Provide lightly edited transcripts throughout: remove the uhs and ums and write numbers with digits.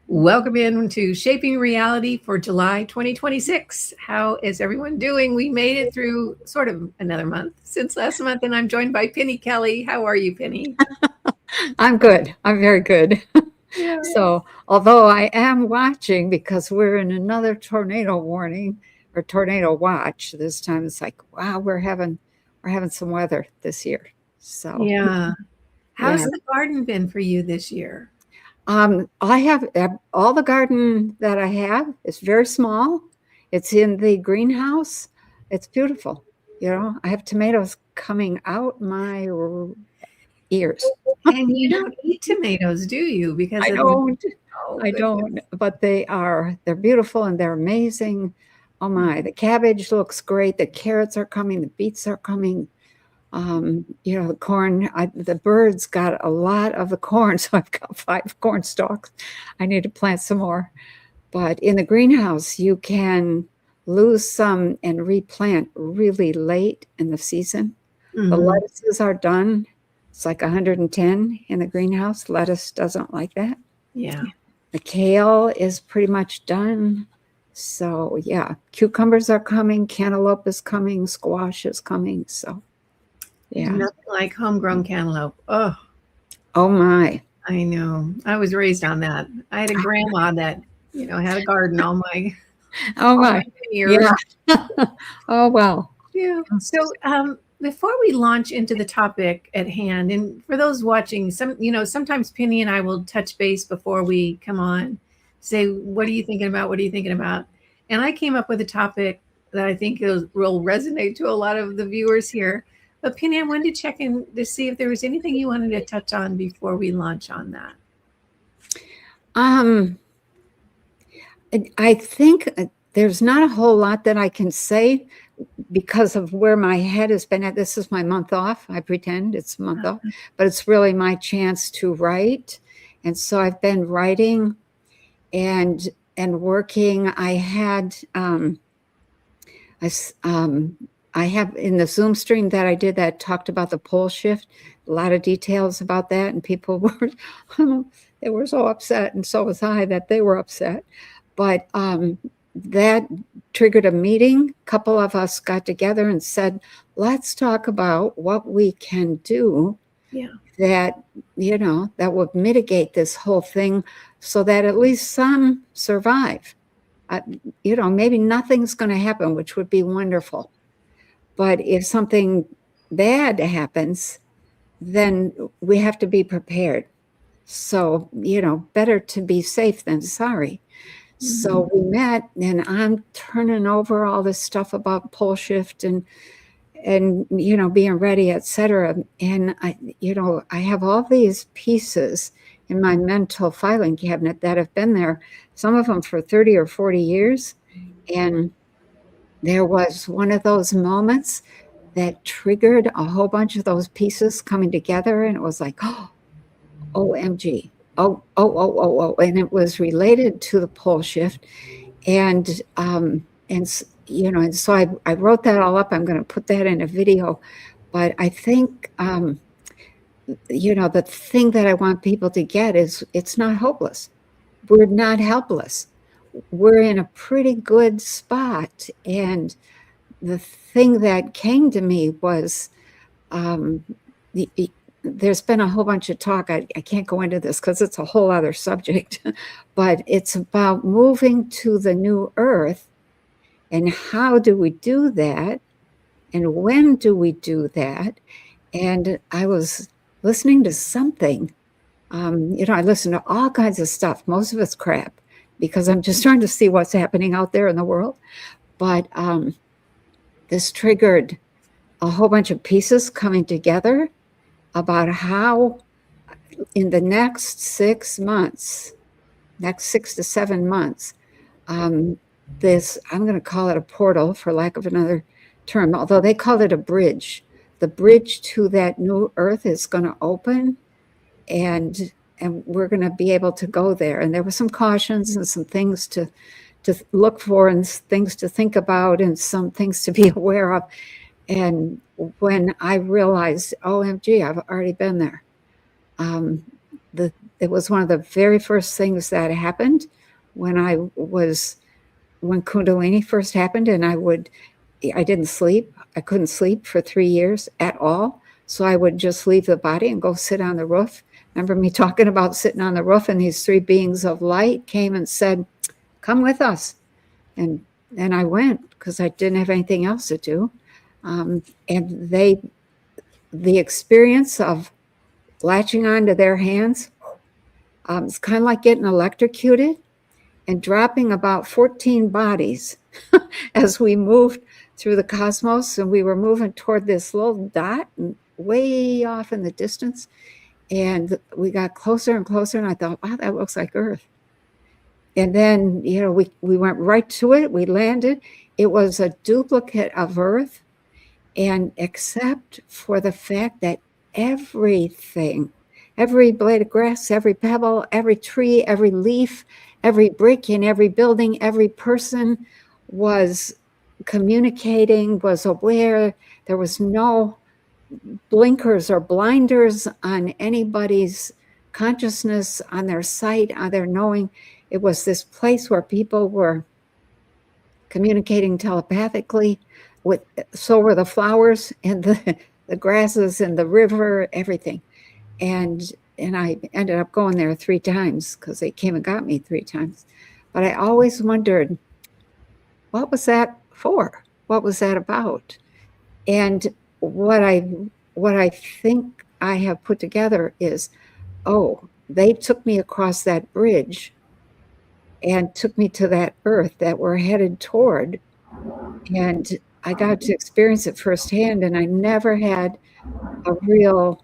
Welcome in to Shaping Reality for July 2026. How is everyone doing? We made it through sort of another month since last month, and I'm joined by Penny Kelly. How are you, Penny? I'm good. I'm very good. Yeah. So, although I am watching because we're in another tornado warning or tornado watch this time, it's like, wow, we're having some weather this year. So, Yeah. How's yeah. the garden been for you this year? I have all the garden that I have is very small. It's in the greenhouse. It's beautiful. I have tomatoes coming out my ears. And you don't eat tomatoes, do you? Because I of the don't. oh I don't, goodness. but they're beautiful and they're amazing. Oh my, the cabbage looks great. The carrots are coming. The beets are coming. The corn, the birds got a lot of the corn. So I've got 5 corn stalks. I need to plant some more. But in the greenhouse, you can lose some and replant really late in the season. The Mhm. lettuces are done. It's like 110 in the greenhouse. Lettuce doesn't like that. Yeah. The kale is pretty much done. So yeah, cucumbers are coming, cantaloupe is coming, squash is coming. So There's yeah. nothing like homegrown cantaloupe. Oh, Oh my. I know. I was raised on that. I had a grandma that, had a garden Oh all my. my years. Yeah. Oh well. Yeah. So, before we launch into the topic at hand, and for those watching, sometimes Penny and I will touch base before we come on, say, what are you thinking about? What are you thinking about? And I came up with a topic that I think will resonate to a lot of the viewers here. But Penny, I wanted to check in to see if there was anything you wanted to touch on before we launch on that. Um I think there's not a whole lot that I can say because of where my head has been at. This is my month off. I pretend it's a month off, but it's really my chance to write. And so I've been writing and working. I have in the Zoom stream that I did that talked about the pole shift, a lot of details about that, and people were they were so upset, and so was I that they were upset. But that triggered a meeting. A couple of us got together and said, let's talk about what we can do Yeah. that that would mitigate this whole thing so that at least some survive. Maybe nothing's going to happen, which would be wonderful. But if something bad happens, then we have to be prepared. So, better to be safe than sorry. Mhm. So we met, and I'm turning over all this stuff about pole shift and being ready, etc. And I have all these pieces in my mental filing cabinet that have been there, some of them for 30 or 40 years. And there was one of those moments that triggered a whole bunch of those pieces coming together, and it was like, oh, OMG. Oh. And it was related to the pole shift. And and so I wrote that all up. I'm going to put that in a video. But I think the thing that I want people to get is it's not hopeless. We're not helpless. We're in a pretty good spot. And the thing that came to me was there's been a whole bunch of talk. I can't go into this because it's a whole other subject, but it's about moving to the new earth. And how do we do that? And when do we do that? And I was listening to something. I listen to all kinds of stuff. Most of it's crap because I'm just trying to see what's happening out there in the world. But this triggered a whole bunch of pieces coming together about how in the next 6 months, next 6 to 7 months, this, I'm going to call it a portal for lack of another term, although they call it a bridge. The bridge to that new earth is going to open, and we're going to be able to go there. And there were some cautions and some things to look for and things to think about and some things to be aware of. And when I realized, OMG, I've already been there. it was one of the very first things that happened when Kundalini first happened, and I didn't sleep. I couldn't sleep for 3 years at all. So I would just leave the body and go sit on the roof. Remember me talking about sitting on the roof, and these 3 beings of light came and said, come with us. And I went because I didn't have anything else to do. And the experience of latching onto their hands, it's kind of like getting electrocuted and dropping about 14 bodies as we moved through the cosmos, and we were moving toward this little dot way off in the distance, and we got closer and closer, and I thought, wow, that looks like Earth. And then, we went right to it. We landed. It was a duplicate of Earth, and except for the fact that everything, every blade of grass, every pebble, every tree, every leaf, every brick in every building, every person was communicating, was aware. There was no blinkers or blinders on anybody's consciousness, on their sight, on their knowing. It was this place where people were communicating telepathically. So were the flowers and the grasses and the river, everything. And I ended up going there 3 times because they came and got me 3 times. But I always wondered, what was that for? What was that about? And what I think I have put together is, they took me across that bridge and took me to that Earth that we're headed toward. And I got to experience it firsthand, and I never had a real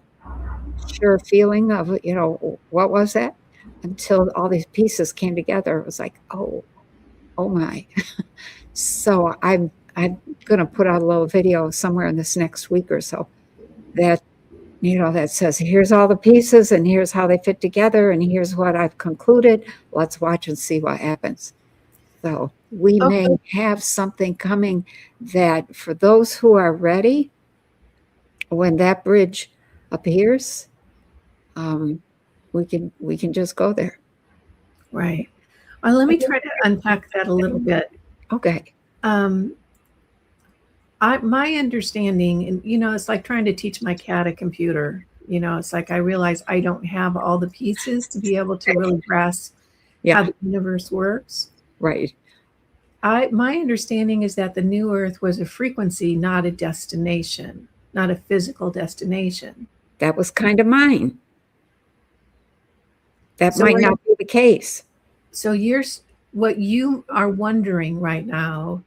sure feeling of, what was that? Until all these pieces came together. It was like, oh my. So I'm going to put out a little video somewhere in this next week or so that, that says, here's all the pieces and here's how they fit together and here's what I've concluded. Let's watch and see what happens. So we may have something coming that for those who are ready, when that bridge appears, we can just go there. Right. Well, let me try to unpack that a little bit. Okay. My understanding, and it's like trying to teach my cat a computer. It's like I realize I don't have all the pieces to be able to really grasp how the universe works. Right. My understanding is that the new Earth was a frequency, not a destination, not a physical destination. That was kind of mine. That might not be the case. So what you are wondering right now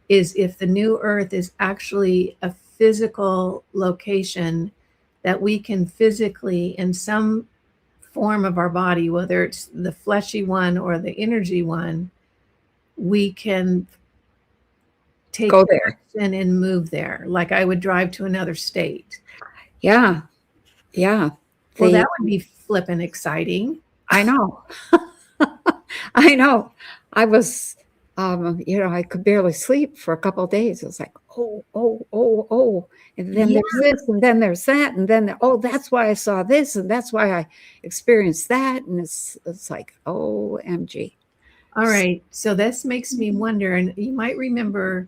is if the new Earth is actually a physical location that we can physically, in some form of our body, whether it's the fleshy one or the energy one, we can go there and move there. Like I would drive to another state. Yeah. Well, that would be flippin' exciting. I know. I know. I was, I could barely sleep for a couple of days. It was like, oh. And then there's this, and then there's that. And then, that's why I saw this. And that's why I experienced that. And it's like, OMG. All right. So this makes me wonder, and you might remember,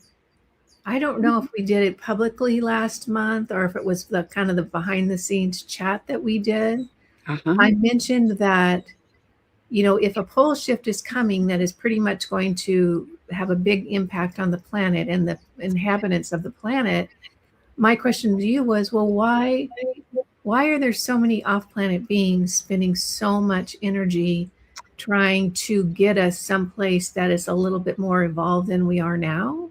I don't know if we did it publicly last month or if it was the kind of the behind the scenes chat that we did. I mentioned that, if a pole shift is coming, that is pretty much going to have a big impact on the planet and the inhabitants of the planet. My question to you was, well, why are there so many off-planet beings spending so much energy trying to get us someplace that is a little bit more evolved than we are now?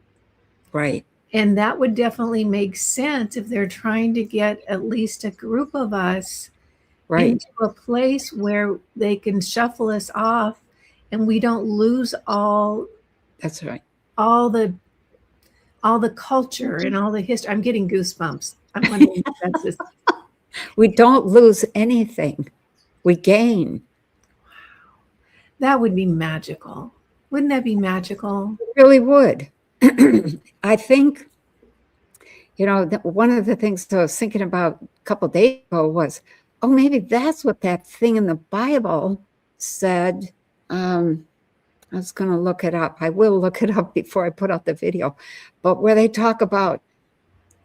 Right. And that would definitely make sense if they're trying to get at least a group of us into a place where they can shuffle us off and we don't lose all. That's right. All the culture and all the history. I'm getting goosebumps. I'm wondering if that's just. We don't lose anything. We gain. Wow. That would be magical. Wouldn't that be magical? It really would. I think, one of the things I was thinking about a couple of days ago was, oh, maybe that's what that thing in the Bible said. I was going to look it up. I will look it up before I put out the video. But where they talk about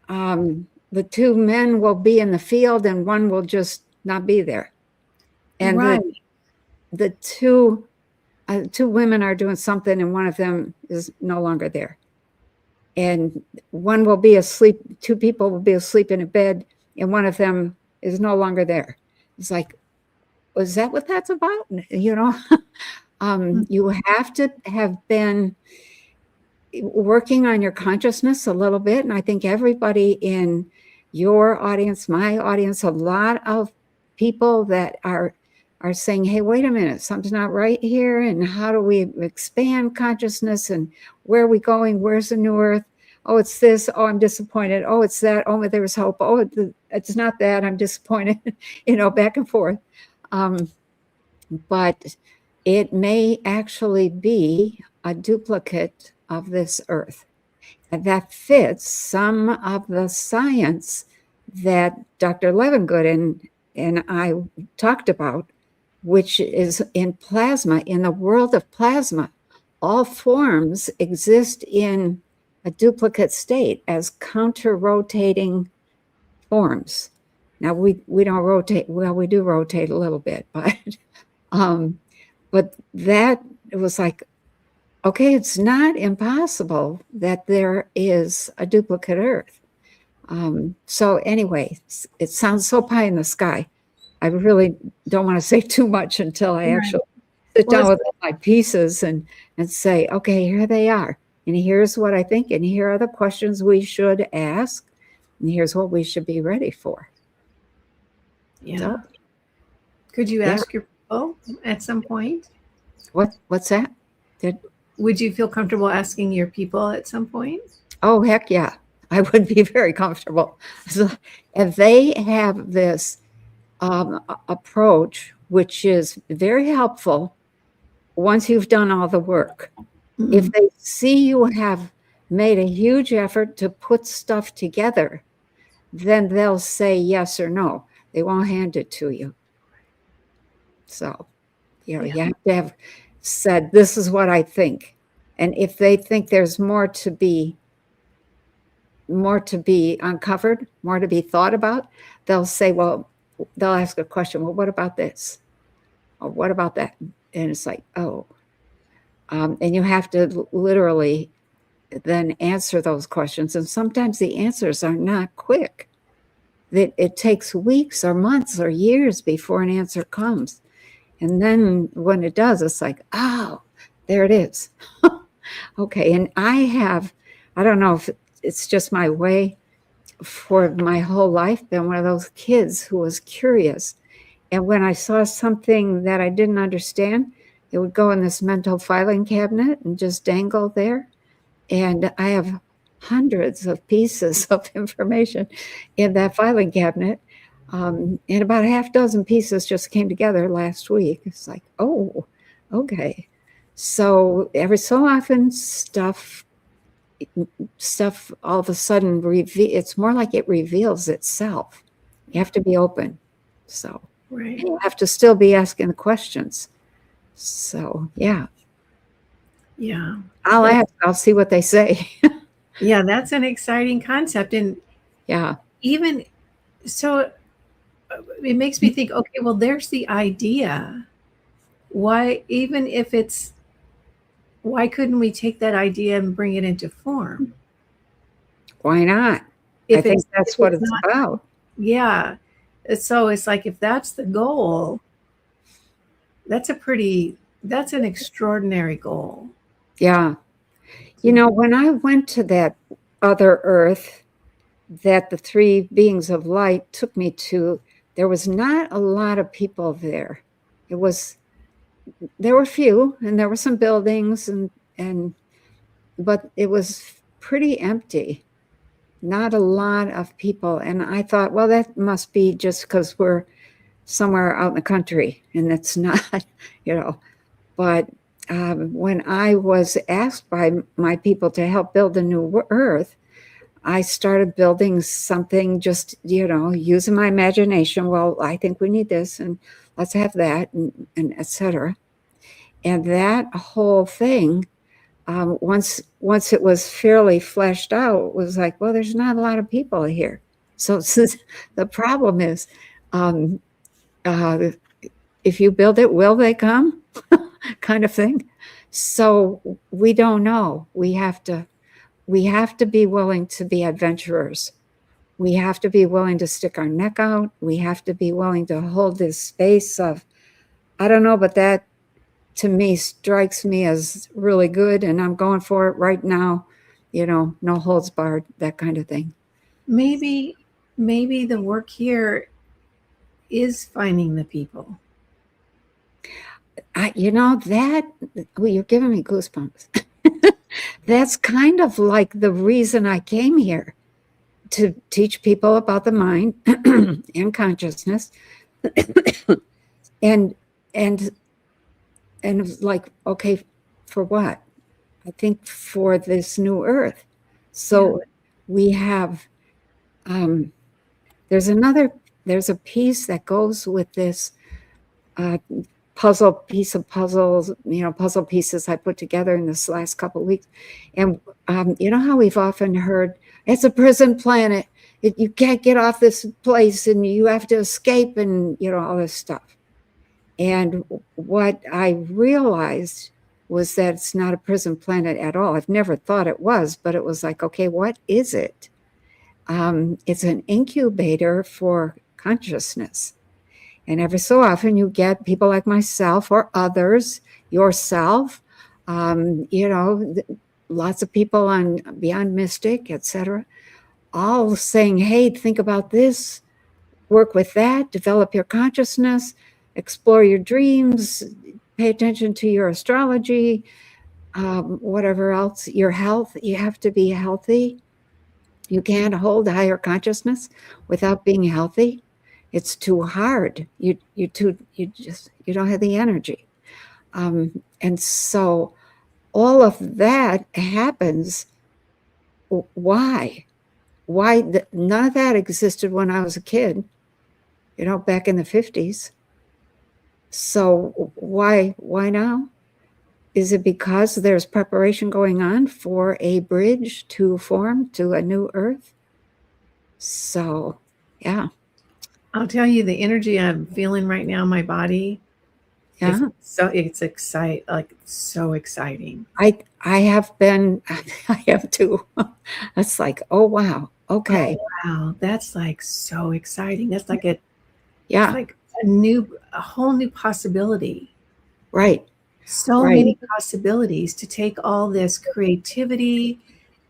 the two men will be in the field and one will just not be there. And Right. the two women are doing something and one of them is no longer there. And one will be asleep, two people will be asleep in a bed, and one of them is no longer there. It's like, is that what that's about? You know, you have to have been working on your consciousness a little bit. And I think everybody in your audience, my audience, a lot of people that are saying, hey, wait a minute, something's not right here. And how do we expand consciousness? And where are we going? Where's the new earth? Oh, it's this. Oh, I'm disappointed. Oh, it's that. Oh, there's hope. Oh, it's not that. I'm disappointed, back and forth. But it may actually be a duplicate of this earth. And that fits some of the science that Dr. Levengood and I talked about, which is in plasma. In the world of plasma, all forms exist in a duplicate state as counter-rotating forms. Now, we don't rotate. Well, we do rotate a little bit, but that, it was like, okay, it's not impossible that there is a duplicate earth. So anyway, it sounds so pie in the sky. I really don't want to say too much until I actually sit down with all my pieces and say, okay, here they are. And here's what I think. And here are the questions we should ask. And here's what we should be ready for. Yeah. So, could you ask your people at some point? What's that? Would you feel comfortable asking your people at some point? Oh, heck yeah. I would be very comfortable. So if they have this approach, which is very helpful once you've done all the work. Mm-hmm. If they see you have made a huge effort to put stuff together, then they'll say yes or no. They won't hand it to you. So, you have to have said, this is what I think. And if they think there's more to be uncovered, more to be thought about, they'll say, well, they'll ask a question. Well, what about this? Or what about that? And it's like, oh. And you have to literally then answer those questions. And sometimes the answers are not quick. It takes weeks or months or years before an answer comes. And then when it does, it's like, oh, there it is. Okay. And I don't know if it's just my way, for my whole life been one of those kids who was curious. And when I saw something that I didn't understand, it would go in this mental filing cabinet and just dangle there. And I have hundreds of pieces of information in that filing cabinet. And about a half dozen pieces just came together last week. It's like, oh, okay. So every so often stuff all of a sudden it's more like it reveals itself. You have to be open. So you have to still be asking the questions. So yeah. I'll ask. I'll see what they say. Yeah, that's an exciting concept. And even so, it makes me think, okay, well, there's the idea. Why couldn't we take that idea and bring it into form? Why not? I think that's what it's about. Yeah. So it's like, if that's the goal, that's an extraordinary goal. Yeah. When I went to that other earth that the three beings of light took me to, there was not a lot of people there. There were few, and there were some buildings, but it was pretty empty. Not a lot of people. And I thought, well, that must be just because we're somewhere out in the country, and it's not, But when I was asked by my people to help build a new earth, I started building something, just, using my imagination. Well, I think we need this, and let's have that, and et cetera. And that whole thing, once it was fairly fleshed out, was like, well, there's not a lot of people here. So the problem is, um, uh, if you build it, will they come? Kind of thing. So we don't know. We have to be willing to be adventurers. We have to be willing to stick our neck out. We have to be willing to hold this space of, I don't know, but that to me strikes me as really good, and I'm going for it right now. No holds barred, that kind of thing. Maybe the work here is finding the people. You're giving me goosebumps. That's kind of like the reason I came here, to teach people about the mind and consciousness. and it was like, okay, for what? I think for this new earth. So we have, there's a piece that goes with this puzzle pieces I put together in this last couple of weeks. And you know how we've often heard, it's a prison planet. You can't get off this place, and you have to escape, and all this stuff. And what I realized was that it's not a prison planet at all. I've never thought it was, but it was like, okay, what is it? It's an incubator for consciousness. And every so often you get people like myself or others, yourself, lots of people on Beyond Mystic, etc., all saying, hey, think about this, work with that, develop your consciousness, explore your dreams, pay attention to your astrology, whatever else, your health. You have to be healthy. You can't hold higher consciousness without being healthy. It's too hard. You don't have the energy. And so all of that happens. Why? None of that existed when I was a kid, back in the 50s. So why now? Is it because there's preparation going on for a bridge to form to a new earth? So, yeah. I'll tell you, the energy I'm feeling right now in my body. Yeah. It's so exciting. I have too. That's like, oh wow. Okay. Oh, wow. That's like so exciting. That's like it's like a whole new possibility. Right. So many possibilities to take all this creativity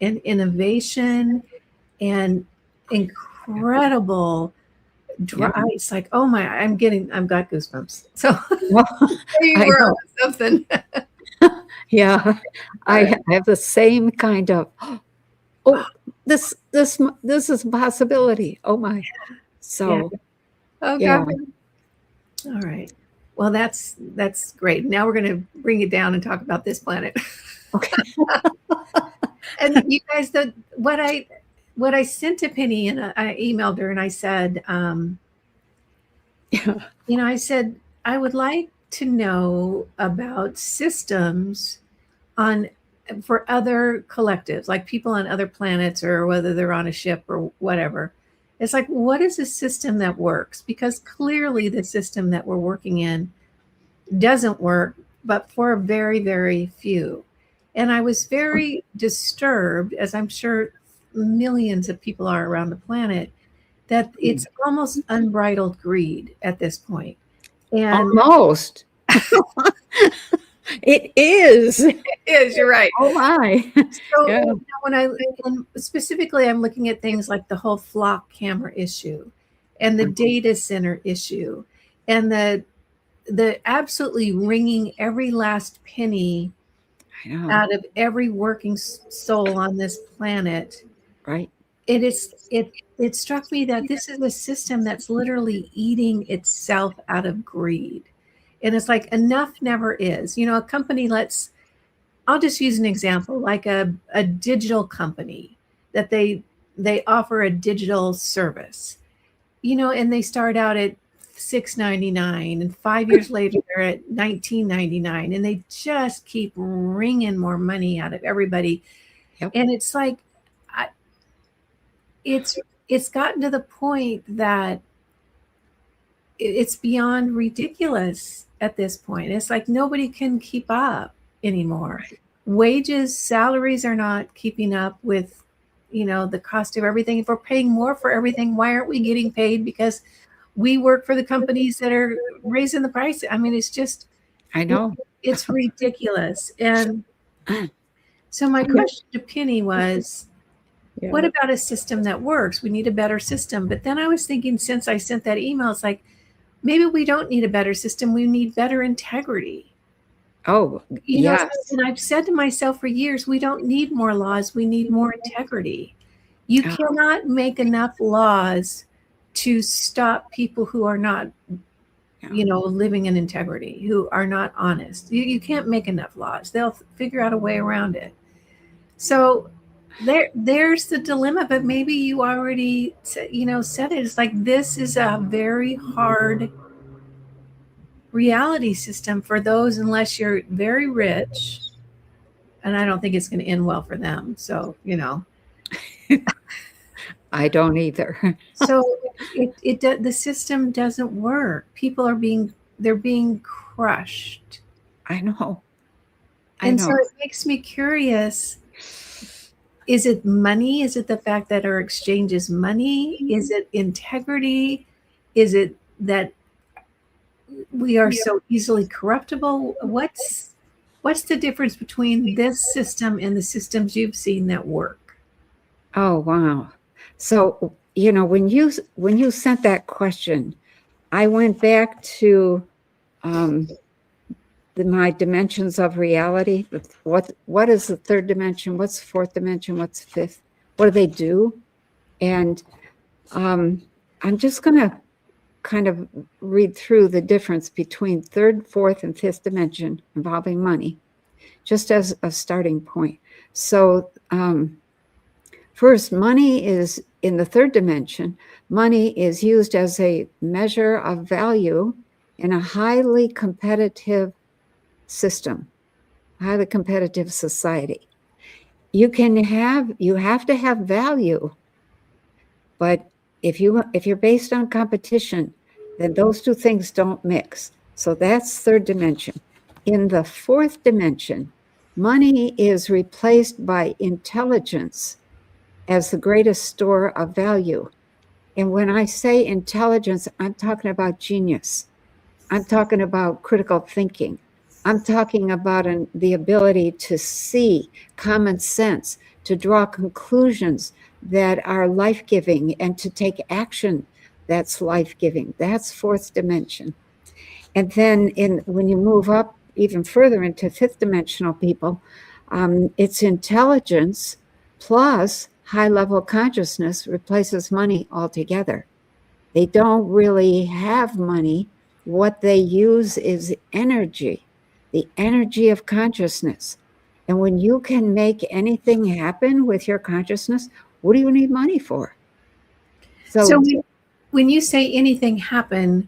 and innovation and incredible drive. It's like, oh my, I've got goosebumps. So you were on something. Yeah. I have the same kind of, this is a possibility. Oh my. So oh God. All right. Well, that's great. Now we're going to bring it down and talk about this planet. Okay. And you guys, what I sent to Penny, and I emailed her, and I said, I said, I would like to know about systems for other collectives, like people on other planets, or whether they're on a ship or whatever. It's like, what is a system that works? Because clearly the system that we're working in doesn't work, but for very, very few. And I was very disturbed, as I'm sure millions of people are around the planet, that it's almost unbridled greed at this point. And almost. It is. It is. You're right. Oh my. So when specifically, I'm looking at things like the whole flock camera issue, and the data center issue, and the absolutely wringing every last penny out of every working soul on this planet. Right. It struck me that this is a system that's literally eating itself out of greed. And it's like, enough never is. A company, I'll just use an example, like a digital company that they they offer a digital service, and they start out at $6.99, and 5 years later they're at $19.99, and they just keep wringing more money out of everybody. Yep. And it's like, it's gotten to the point that it's beyond ridiculous at this point. It's like nobody can keep up anymore. Wages, salaries are not keeping up with, the cost of everything. If we're paying more for everything, why aren't we getting paid? Because we work for the companies that are raising the price. I mean, it's just, I know. it's ridiculous. And so my question to Penny was, what about a system that works? We need a better system. But then I was thinking, since I sent that email, it's like, maybe we don't need a better system. We need better integrity. Oh, yes. And I've said to myself for years, we don't need more laws. We need more integrity. You cannot make enough laws to stop people who are not, living in integrity, who are not honest. You can't make enough laws. They'll figure out a way around it. So there's the dilemma, but maybe you already said it. It's like, this is a very hard reality system for those, unless you're very rich, and I don't think it's going to end well for them. So I don't either. So the system doesn't work. People are being crushed. I know. So it makes me curious. Is it money? Is it the fact that our exchange is money? Is it integrity? Is it that we are so easily corruptible? What's the difference between this system and the systems you've seen that work? Oh, wow. So, when you sent that question, I went back to my dimensions of reality. What is the third dimension? What's the fourth dimension? What's the fifth? What do they do? And I'm just going to kind of read through the difference between third, fourth, and fifth dimension involving money, just as a starting point. So first, money is in the third dimension. Money is used as a measure of value in a highly competitive system, highly competitive society. You have to have value, but if you're based on competition, then those two things don't mix. So that's third dimension. In the fourth dimension, money is replaced by intelligence as the greatest store of value. And when I say intelligence, I'm talking about genius. I'm talking about critical thinking. I'm talking about the ability to see, common sense, to draw conclusions that are life-giving, and to take action that's life-giving. That's fourth dimension. And then when you move up even further into fifth dimensional people, it's intelligence plus high-level consciousness replaces money altogether. They don't really have money. What they use is energy, the energy of consciousness. And when you can make anything happen with your consciousness, what do you need money for? So when you say anything happen,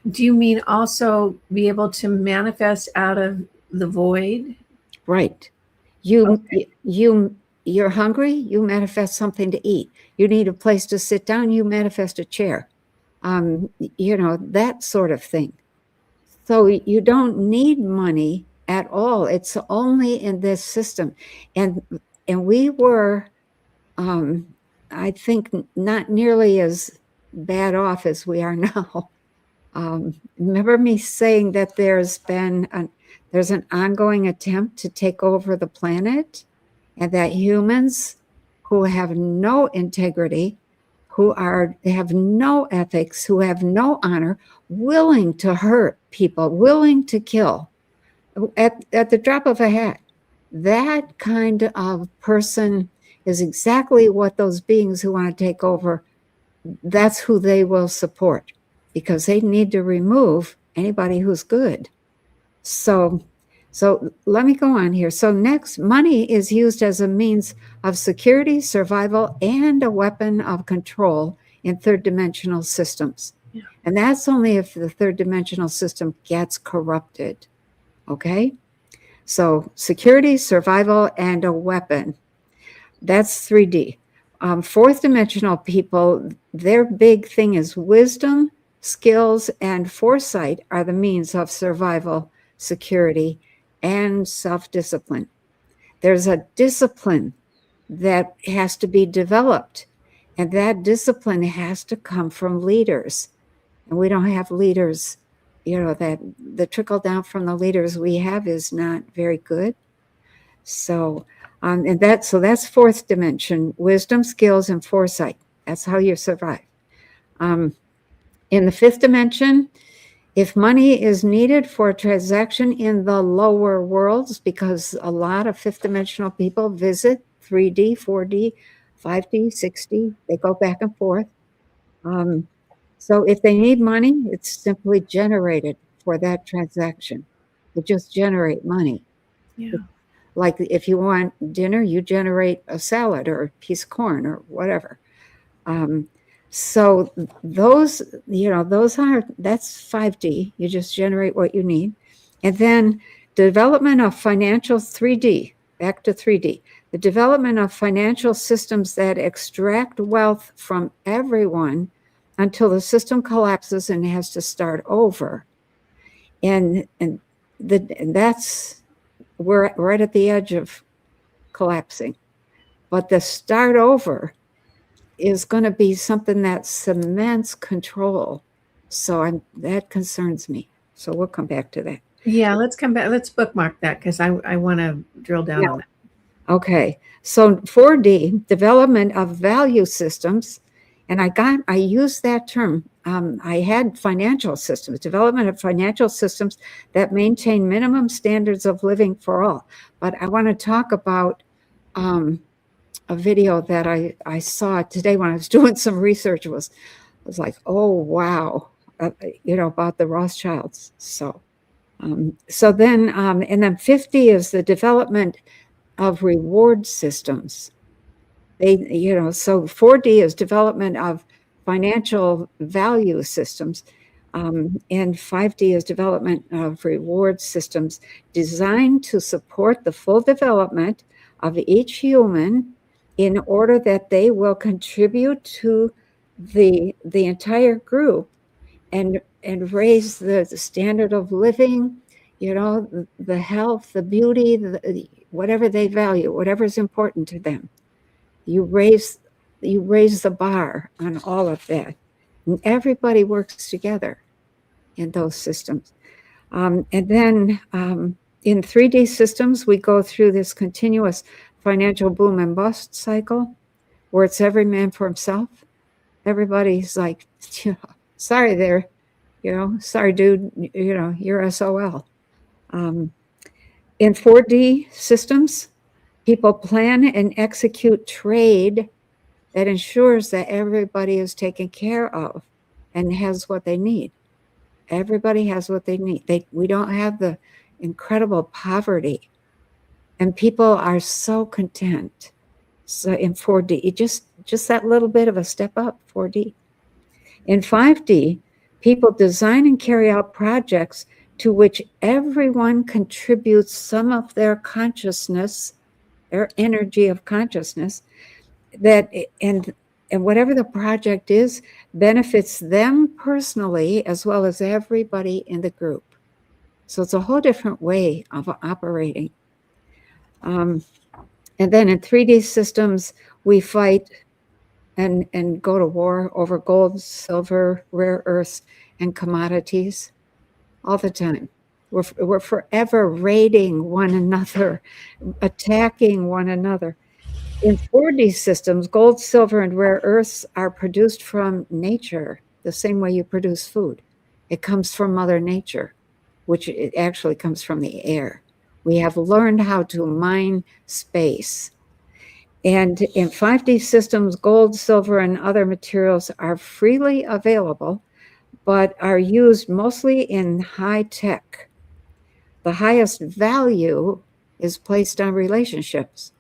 do you mean also be able to manifest out of the void? Right. You're hungry, you manifest something to eat. You need a place to sit down, you manifest a chair. That sort of thing. So you don't need money at all. It's only in this system. And we were, I think, not nearly as bad off as we are now. Remember me saying that there's an ongoing attempt to take over the planet, and that humans who have no integrity, who have no ethics, who have no honor, willing to hurt people, willing to kill at the drop of a hat. That kind of person is exactly what those beings who want to take over, that's who they will support, because they need to remove anybody who's good. So So let me go on here. So next, money is used as a means of security, survival, and a weapon of control in third dimensional systems. Yeah. And that's only if the third dimensional system gets corrupted. Okay? So security, survival, and a weapon. That's 3D. Fourth dimensional people, their big thing is wisdom, skills, and foresight are the means of survival, security, and self-discipline. There's a discipline that has to be developed, and that discipline has to come from leaders. And we don't have leaders, that the trickle down from the leaders we have is not very good. So, that's fourth dimension: wisdom, skills, and foresight. That's how you survive. In the fifth dimension, if money is needed for a transaction in the lower worlds, because a lot of fifth dimensional people visit 3D, 4D, 5D, 6D, they go back and forth. So if they need money, it's simply generated for that transaction. They just generate money. Yeah. Like if you want dinner, you generate a salad or a piece of corn or whatever. So that's 5D. You just generate what you need. And then development of financial 3D, back to 3D. The development of financial systems that extract wealth from everyone until the system collapses and has to start over. And that's, we're right at the edge of collapsing. But the start over is going to be something that cements control. So that concerns me. So we'll come back to that. Yeah, let's come back. Let's bookmark that because I want to drill down on that. Okay. So 4D, development of value systems. And I used that term. I had financial systems, development of financial systems that maintain minimum standards of living for all. But I want to talk about a video that I saw today when I was doing some research. It was like, oh, wow, about the Rothschilds. So then 50 is the development of reward systems. So 4D is development of financial value systems, and 5D is development of reward systems designed to support the full development of each human in order that they will contribute to the entire group and raise the standard of living, the health, the beauty, whatever they value, whatever is important to them. You raise the bar on all of that. And everybody works together in those systems. And then in 3D systems, we go through this continuous financial boom and bust cycle where it's every man for himself. Everybody's like, sorry there, sorry, dude, you're SOL. In 4D systems, people plan and execute trade that ensures that everybody is taken care of and has what they need. Everybody has what they need. We don't have the incredible poverty, and people are so content. So in 4D, just that little bit of a step up, 4D. In 5D, people design and carry out projects to which everyone contributes some of their consciousness, their energy of consciousness, and whatever the project is benefits them personally as well as everybody in the group. So it's a whole different way of operating. And then in 3D systems, we fight and go to war over gold, silver, rare earths, and commodities all the time. We're forever raiding one another, attacking one another. In 4D systems, gold, silver, and rare earths are produced from nature, the same way you produce food. It comes from Mother Nature, which it actually comes from the air. We have learned how to mine space. And in 5D systems, gold, silver, and other materials are freely available, but are used mostly in high tech. the highest value is placed on relationships.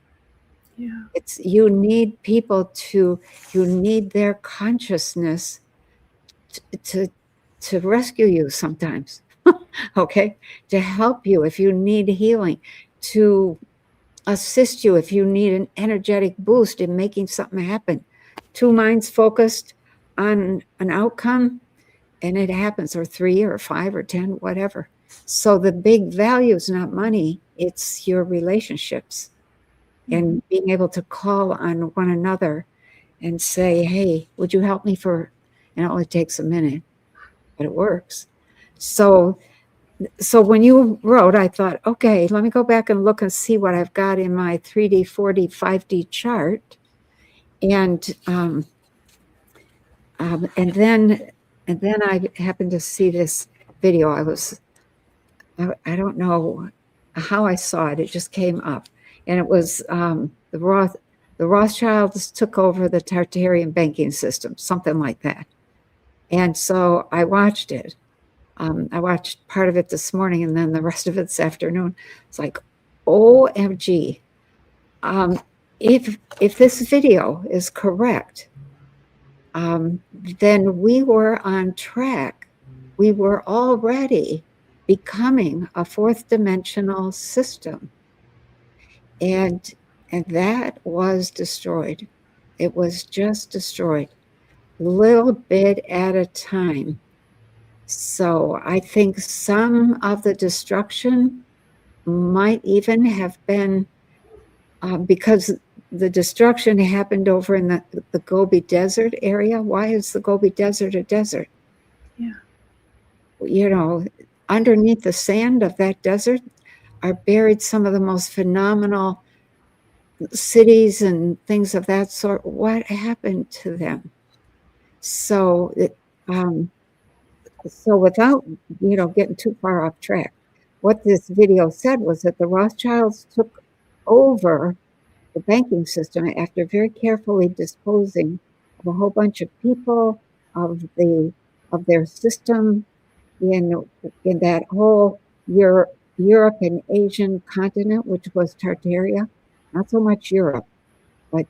Yeah. It's, you need people to, you need their consciousness to rescue you sometimes. Okay, to help you if you need healing, to assist you if you need an energetic boost in making something happen. Two minds focused on an outcome, and it happens, or 3 or 5 or 10, whatever. So the big value is not money, it's your relationships. And being able to call on one another and say, hey, would you help me for, and it only takes a minute, but it works. So when you wrote, I thought, okay, let me go back and look and see what I've got in my 3D, 4D, 5D chart. And then I happened to see this video. I don't know how I saw it. It just came up. And it was the Rothschilds took over the Tartarian banking system, something like that. And so I watched it. I watched part of it this morning and then the rest of it this afternoon. It's like, OMG. If this video is correct, then we were on track. We were already becoming a fourth dimensional system. And that was destroyed. It was just destroyed, little bit at a time. So I think some of the destruction might even have been because the destruction happened over in the Gobi Desert area. Why is the Gobi Desert a desert? Yeah. You know, underneath the sand of that desert are buried some of the most phenomenal cities and things of that sort. What happened to them? So so without, getting too far off track, what this video said was that the Rothschilds took over the banking system after very carefully disposing of a whole bunch of people, of their system in that whole Europe and Asian continent, which was Tartaria. Not so much Europe, but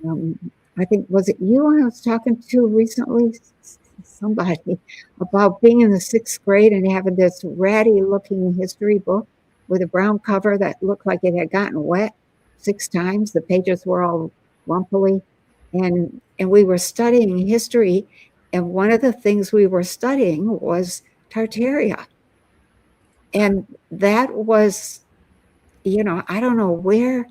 I think, was it you I was talking to recently? Somebody about being in the 6th grade and having this ratty looking history book with a brown cover that looked like it had gotten wet 6 times. The pages were all lumpily. And we were studying history. And one of the things we were studying was Tartaria. And that was, I don't know where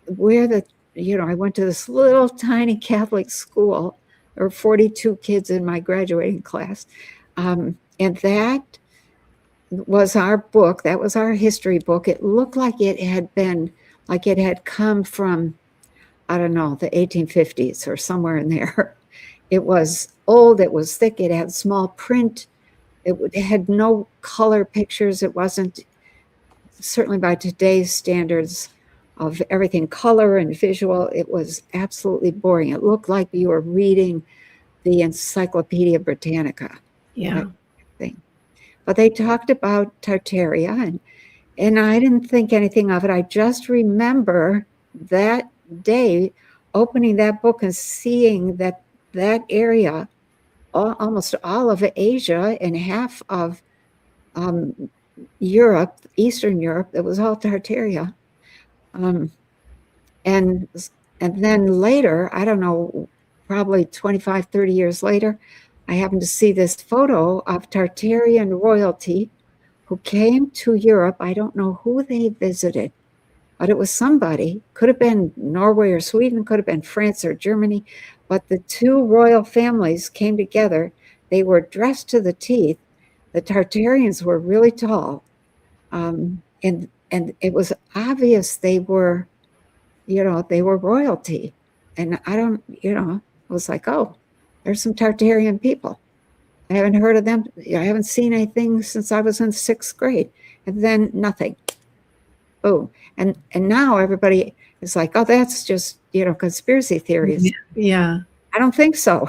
the, I went to this little tiny Catholic school. There were 42 kids in my graduating class. And that was our book. That was our history book. It looked like it had come from, I don't know, the 1850s or somewhere in there. It was old. It was thick. It had small print. It had no color pictures. It wasn't, certainly by today's standards of everything color and visual, it was absolutely boring. It looked like you were reading the Encyclopedia Britannica. Yeah. Thing. But they talked about Tartaria, and I didn't think anything of it. I just remember that day opening that book and seeing that area, almost all of Asia and half of Europe, Eastern Europe, it was all Tartaria. And then later, I don't know, probably 25, 30 years later, I happened to see this photo of Tartarian royalty who came to Europe. I don't know who they visited, but it was somebody. Could have been Norway or Sweden, could have been France or Germany. But the two royal families came together. They were dressed to the teeth. The Tartarians were really tall. And it was obvious they were, they were royalty. And I was like, oh, there's some Tartarian people. I haven't heard of them. I haven't seen anything since I was in 6th grade. And then nothing. Boom. And now everybody is like, oh, that's just, conspiracy theories. Yeah. I don't think so.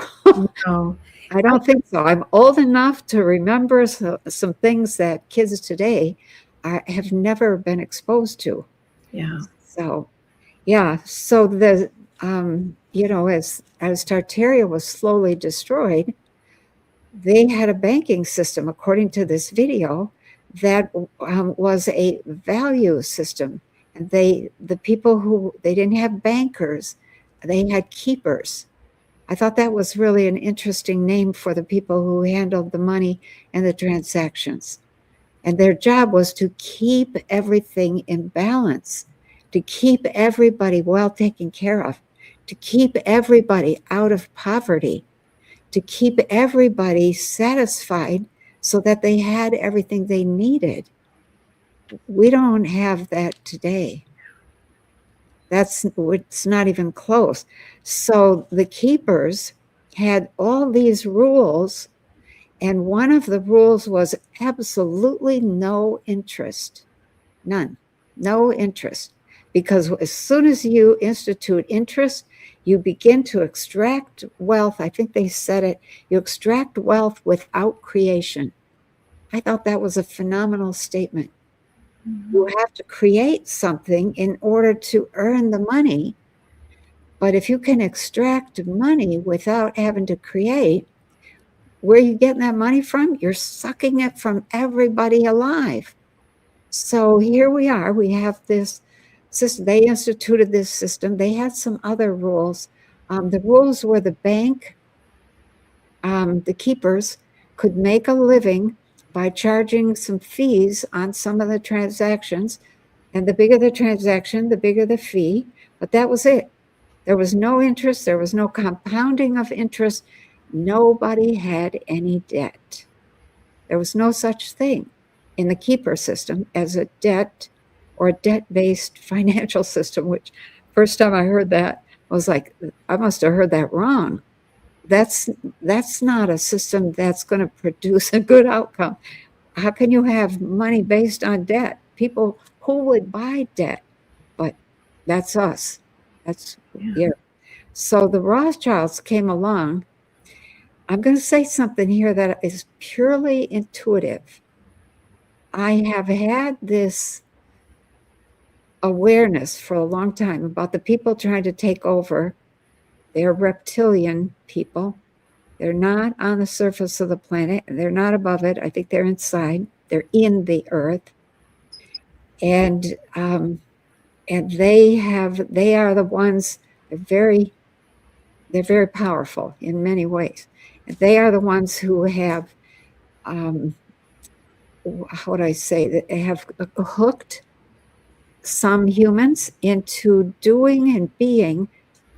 No. I don't think so. I'm old enough to remember some things that kids today have never been exposed to. Yeah. So, yeah. So as Tartaria was slowly destroyed, they had a banking system, according to this video, that was a value system. And the people who, they didn't have bankers, they had keepers. I thought that was really an interesting name for the people who handled the money and the transactions. And their job was to keep everything in balance, to keep everybody well taken care of, to keep everybody out of poverty, to keep everybody satisfied so that they had everything they needed. We don't have that today. It's not even close. So the keepers had all these rules, and one of the rules was absolutely no interest. None. No interest. Because as soon as you institute interest, you begin to extract wealth. I think they said it. You extract wealth without creation. I thought that was a phenomenal statement. You have to create something in order to earn the money. But if you can extract money without having to create, where are you getting that money from? You're sucking it from everybody alive. So here we are. We have this system. They instituted this system. They had some other rules. The rules were the bank, the keepers could make a living by charging some fees on some of the transactions. And the bigger the transaction, the bigger the fee. But that was it. There was no interest. There was no compounding of interest. Nobody had any debt. There was no such thing in the keeper system as a debt or a debt-based financial system, which first time I heard that, I was like, I must have heard that wrong. That's not a system that's going to produce a good outcome. How can you have money based on debt? People who would buy debt, but that's us. That's yeah. So the Rothschilds came along. I'm going to say something here that is purely intuitive. I have had this awareness for a long time about the people trying to take over. They're reptilian people. They're not on the surface of the planet. They're not above it. I think they're inside. They're in the earth. And they are the ones, they're very powerful in many ways. They are the ones who have, how would I say, they have hooked some humans into doing and being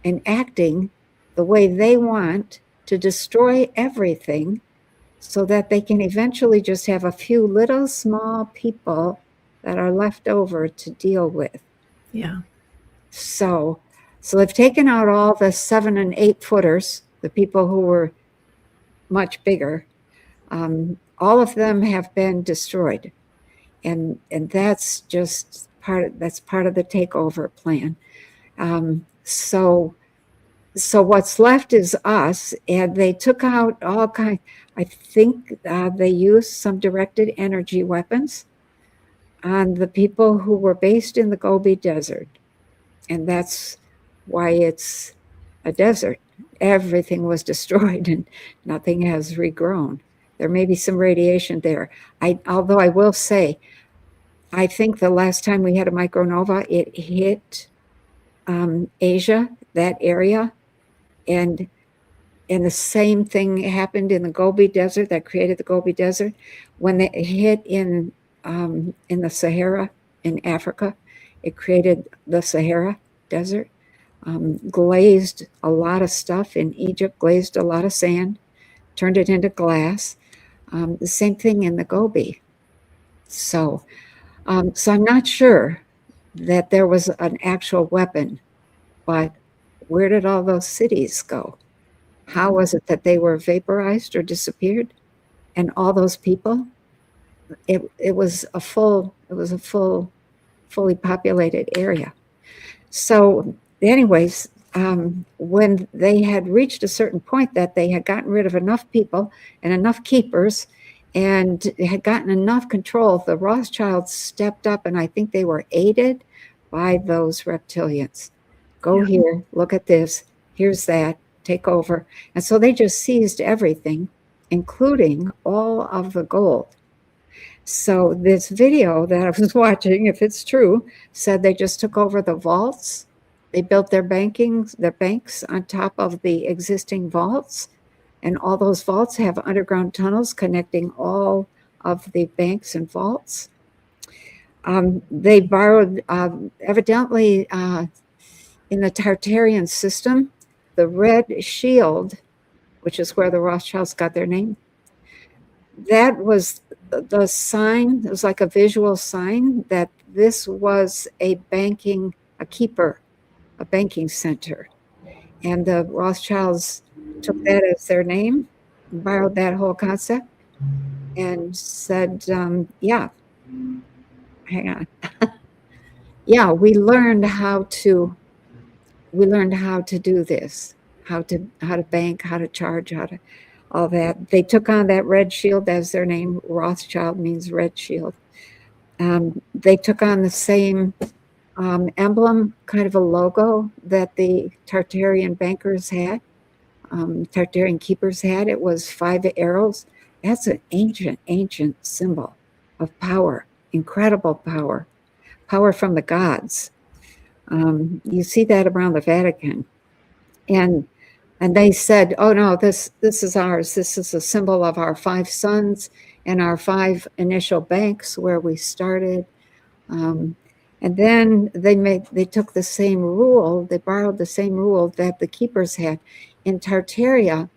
and acting the way they want to destroy everything so that they can eventually just have a few little small people that are left over to deal with. Yeah. So they've taken out all the 7 and 8 footers, the people who were much bigger. All of them have been destroyed. And that's just part of the takeover plan. So what's left is us, and they took out all kinds. I think they used some directed energy weapons on the people who were based in the Gobi Desert, and that's why it's a desert. Everything was destroyed, and nothing has regrown. There may be some radiation there. Although I will say, I think the last time we had a micronova, it hit Asia, that area, and the same thing happened in the Gobi Desert that created the Gobi Desert. When it hit in the Sahara in Africa, it created the Sahara Desert. Glazed a lot of stuff in Egypt, glazed a lot of sand, turned it into glass. The same thing in the Gobi. So I'm not sure that there was an actual weapon, but where did all those cities go? How was it that they were vaporized or disappeared? And all those people, it was a fully populated area. So anyways, when they had reached a certain point that they had gotten rid of enough people and enough keepers and had gotten enough control, the Rothschilds stepped up, and I think they were aided by those reptilians. Go here, look at this, here's that, take over. And so they just seized everything, including all of the gold. So this video that I was watching, if it's true, said they just took over the vaults. They built their banks on top of the existing vaults. And all those vaults have underground tunnels connecting all of the banks and vaults. They borrowed, evidently, in the Tartarian system, the red shield, which is where the Rothschilds got their name, that was the sign. It was like a visual sign that this was a banking center. And the Rothschilds took that as their name, borrowed that whole concept, and said, yeah, hang on. Yeah, we learned how to do this, how to bank, how to charge, all that. They took on that red shield as their name. Rothschild means red shield. They took on the same emblem, kind of a logo that the Tartarian bankers had, Tartarian keepers had. It was 5 arrows. That's an ancient symbol of power, incredible power from the gods. You see that around the Vatican. And they said, oh no, this is ours. This is a symbol of our 5 sons and our 5 initial banks where we started. And then they took the same rule, they borrowed the same rule that the keepers had. In Tartaria,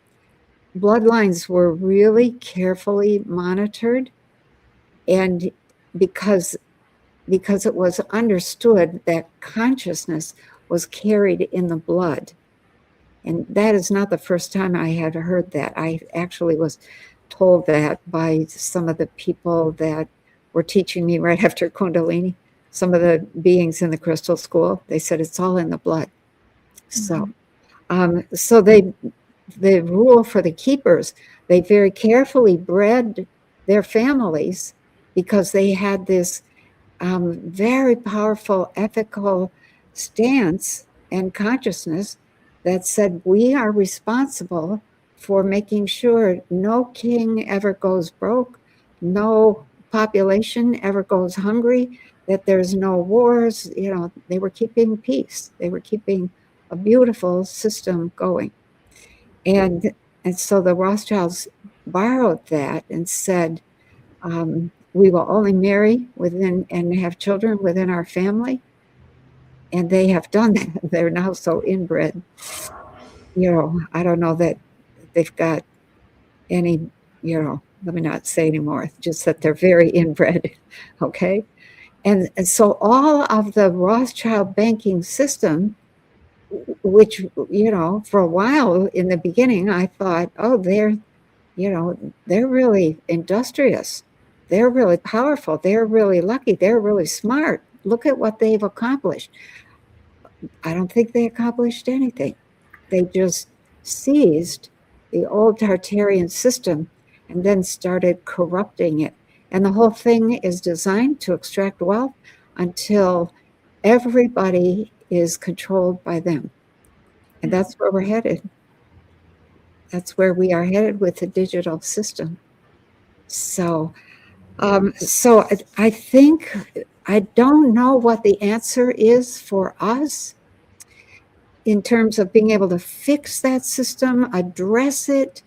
bloodlines were really carefully monitored, and because it was understood that consciousness was carried in the blood. And that is not the first time I had heard that. I actually was told that by some of the people that were teaching me right after Kundalini. Some of the beings in the crystal school, they said it's all in the blood. So, so the rule for the keepers, they very carefully bred their families because they had this very powerful ethical stance and consciousness that said we are responsible for making sure no king ever goes broke, no population ever goes hungry, that there's no wars. You know, they were keeping peace. They were keeping a beautiful system going. And so the Rothschilds borrowed that and said, we will only marry within and have children within our family. And they have done that. They're now so inbred. You know, I don't know that they've got any, you know, let me not say anymore, just that they're very inbred. Okay. And so all of the Rothschild banking system, which, you know, for a while in the beginning, I thought, oh, they're really industrious. They're really powerful. They're really lucky. They're really smart. Look at what they've accomplished. I don't think they accomplished anything. They just seized the old Tartarian system and then started corrupting it. And the whole thing is designed to extract wealth until everybody is controlled by them. And that's where we're headed. That's where we are headed with the digital system. So I think, I don't know what the answer is for us in terms of being able to fix that system, address it,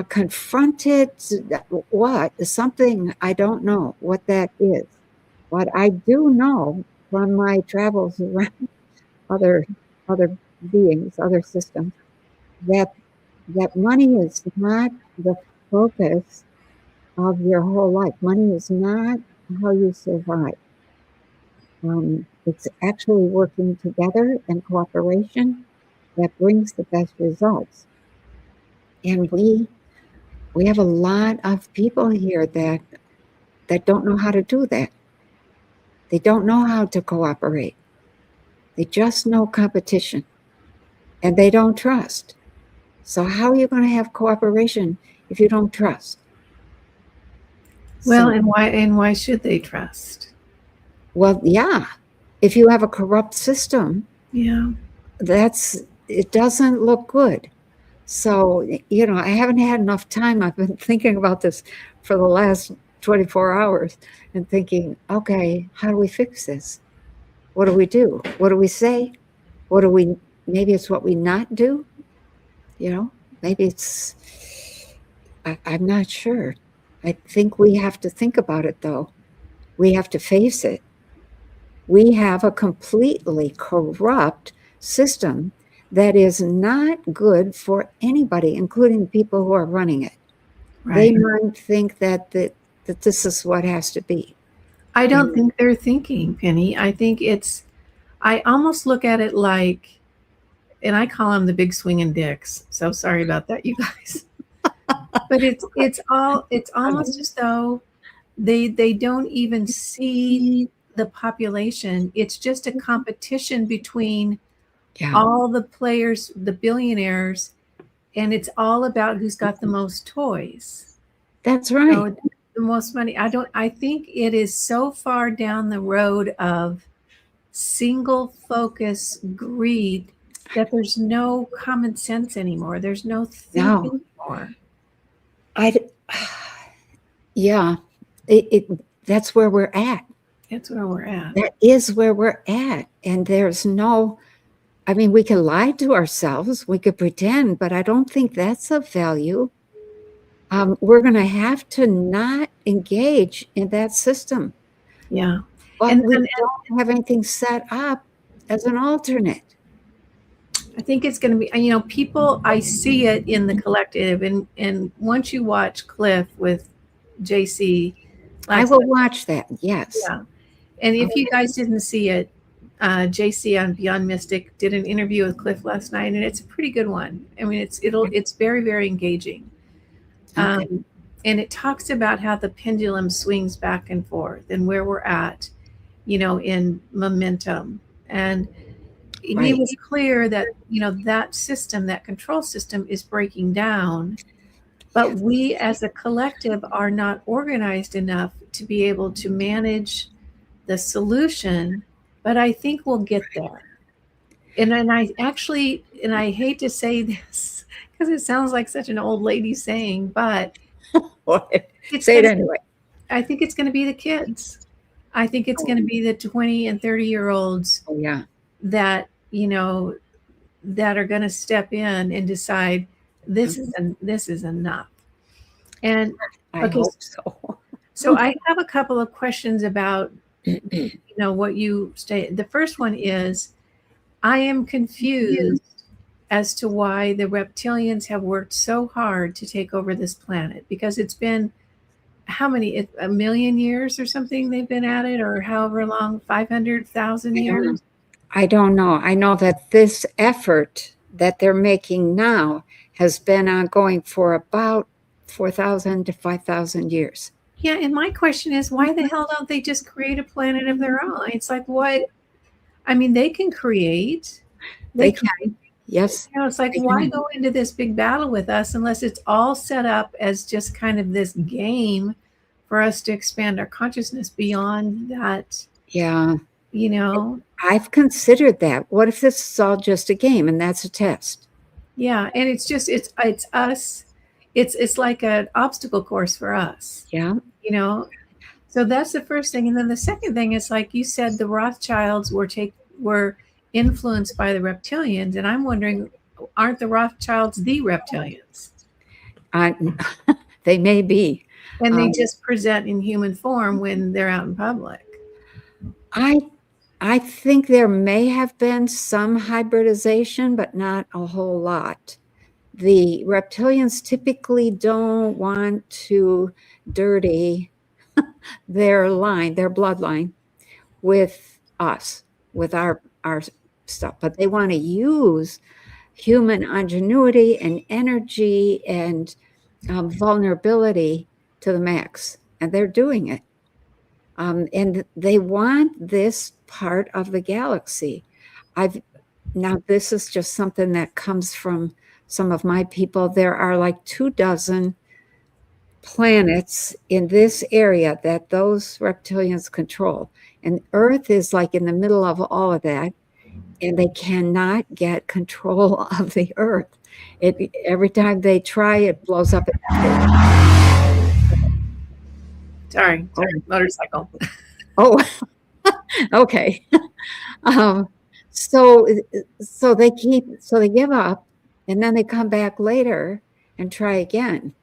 confront it. Something I don't know what that is. But I do know from my travels around other beings, other systems, that money is not the focus of your whole life. Money is not how you survive. It's actually working together and cooperation that brings the best results. And we have a lot of people here that don't know how to do that. They don't know how to cooperate. They just know competition. and they don't trust. So how are you going to have cooperation if you don't trust? Well, So, and why should they trust? well, yeah, if you have a corrupt system, Yeah. it doesn't look good. So, I haven't had enough time. I've been thinking about this for the last 24 hours and thinking, okay, how do we fix this? What do we do? What do we say? Maybe it's what we not do, maybe I'm not sure. I think we have to think about it though. We have to face it. We have a completely corrupt system that is not good for anybody, including the people who are running it. They Right. might think that this is what has to be. I don't think they're thinking, Penny. I almost look at it like, and I call them the big swinging dicks. So sorry about that, you guys. But it's almost as though they don't even see the population. It's just a competition between Yeah, all the players, the billionaires, and it's all about who's got the most toys. that's right. So the most money. I think it is so far down the road of single focus greed that there's no common sense anymore. There's no thinking No, anymore. I, yeah, that's where we're at. That's where we're at. That is where we're at. And we can lie to ourselves, we could pretend, but I don't think that's of value. We're going to have to not engage in that system. Yeah. But And we don't have anything set up as an alternate. I think it's going to be, people, I see it in the collective. And once you watch Cliff with JC, I will watch that. Yes. Yeah. And if you guys didn't see it, JC on Beyond Mystic did an interview with Cliff last night, and it's a pretty good one. I mean, it's very, very engaging. Okay. And it talks about how the pendulum swings back and forth and where we're at, in momentum. And he Right. was clear that, that system, that control system is breaking down. But we as a collective are not organized enough to be able to manage the solution. But I think we'll get there. And I hate to say this because it sounds like such an old lady saying, but Say it anyway. I think it's going to be the kids. I think it's going to be the 20 and 30-year-olds Oh, yeah. that, that are going to step in and decide this is enough. And I hope so. So I have a couple of questions about, what you stated. The first one is, I am confused as to why the reptilians have worked so hard to take over this planet, because it's been how many, a million years or something they've been at it, or however long, 500,000 years? I don't know. I know that this effort that they're making now has been ongoing for about 4,000 to 5,000 years. Yeah, and my question is, why the hell don't they just create a planet of their own? It's like, what? I mean, they can create. They can. Yes. It's like, why go into this big battle with us unless it's all set up as just kind of this game for us to expand our consciousness beyond that? Yeah. I've considered that. What if this is all just a game and that's a test? Yeah, and it's us. It's like an obstacle course for us. Yeah. So that's the first thing. And then the second thing is, like you said, the Rothschilds were influenced by the reptilians. And I'm wondering, aren't the Rothschilds the reptilians? They may be. And they just present in human form when they're out in public. I think there may have been some hybridization, but not a whole lot. The reptilians typically don't want to dirty their bloodline with us, with our stuff, but they want to use human ingenuity and energy and vulnerability to the max, and they're doing it. And they want this part of the galaxy. now this is just something that comes from some of my people. There are like 24 planets in this area that those reptilians control. And Earth is like in the middle of all of that. And they cannot get control of the Earth. Every time they try, it blows up. Sorry, motorcycle. Oh, okay. So they give up, and then they come back later and try again.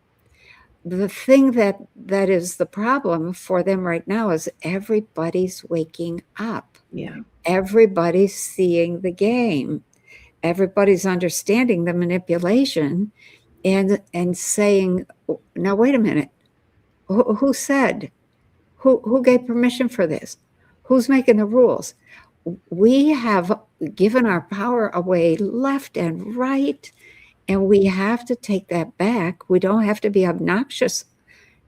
The thing that is the problem for them right now is everybody's waking up. Yeah. Everybody's seeing the game. Everybody's understanding the manipulation and saying, now, wait a minute. Who said? Who gave permission for this? Who's making the rules? We have given our power away left and right, and we have to take that back. We don't have to be obnoxious.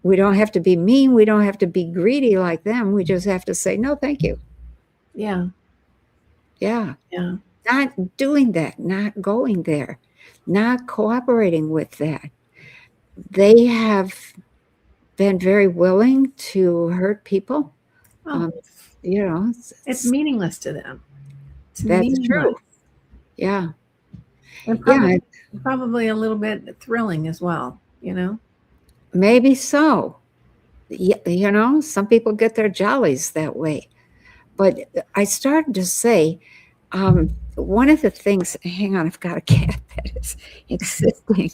We don't have to be mean. We don't have to be greedy like them. We just have to say, no, thank you. Yeah. Yeah. Yeah. Not doing that, not going there, not cooperating with that. They have been very willing to hurt people. You know, it's meaningless to them. It's that's meaningless. true. Yeah. And probably a little bit thrilling as well, you know? Maybe so. You know, some people get their jollies that way. But I started to say, one of the things, hang on, I've got a cat that is insisting.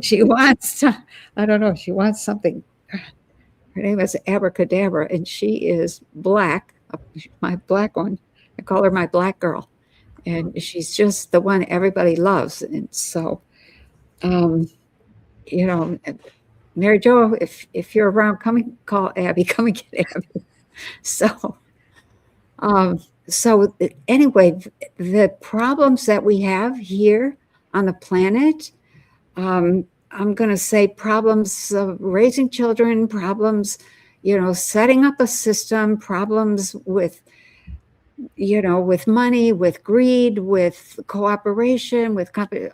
She wants to, I don't know, she wants something. Her name is Abracadabra, and she is black, my black one. I call her my black girl. And she's just the one everybody loves. And so, you know, Mary Jo, if you're around, come and call Abby, come and get Abby. So anyway, the problems that we have here on the planet, I'm going to say problems of raising children, problems, you know, setting up a system, problems with, you know, with money, with greed, with cooperation, with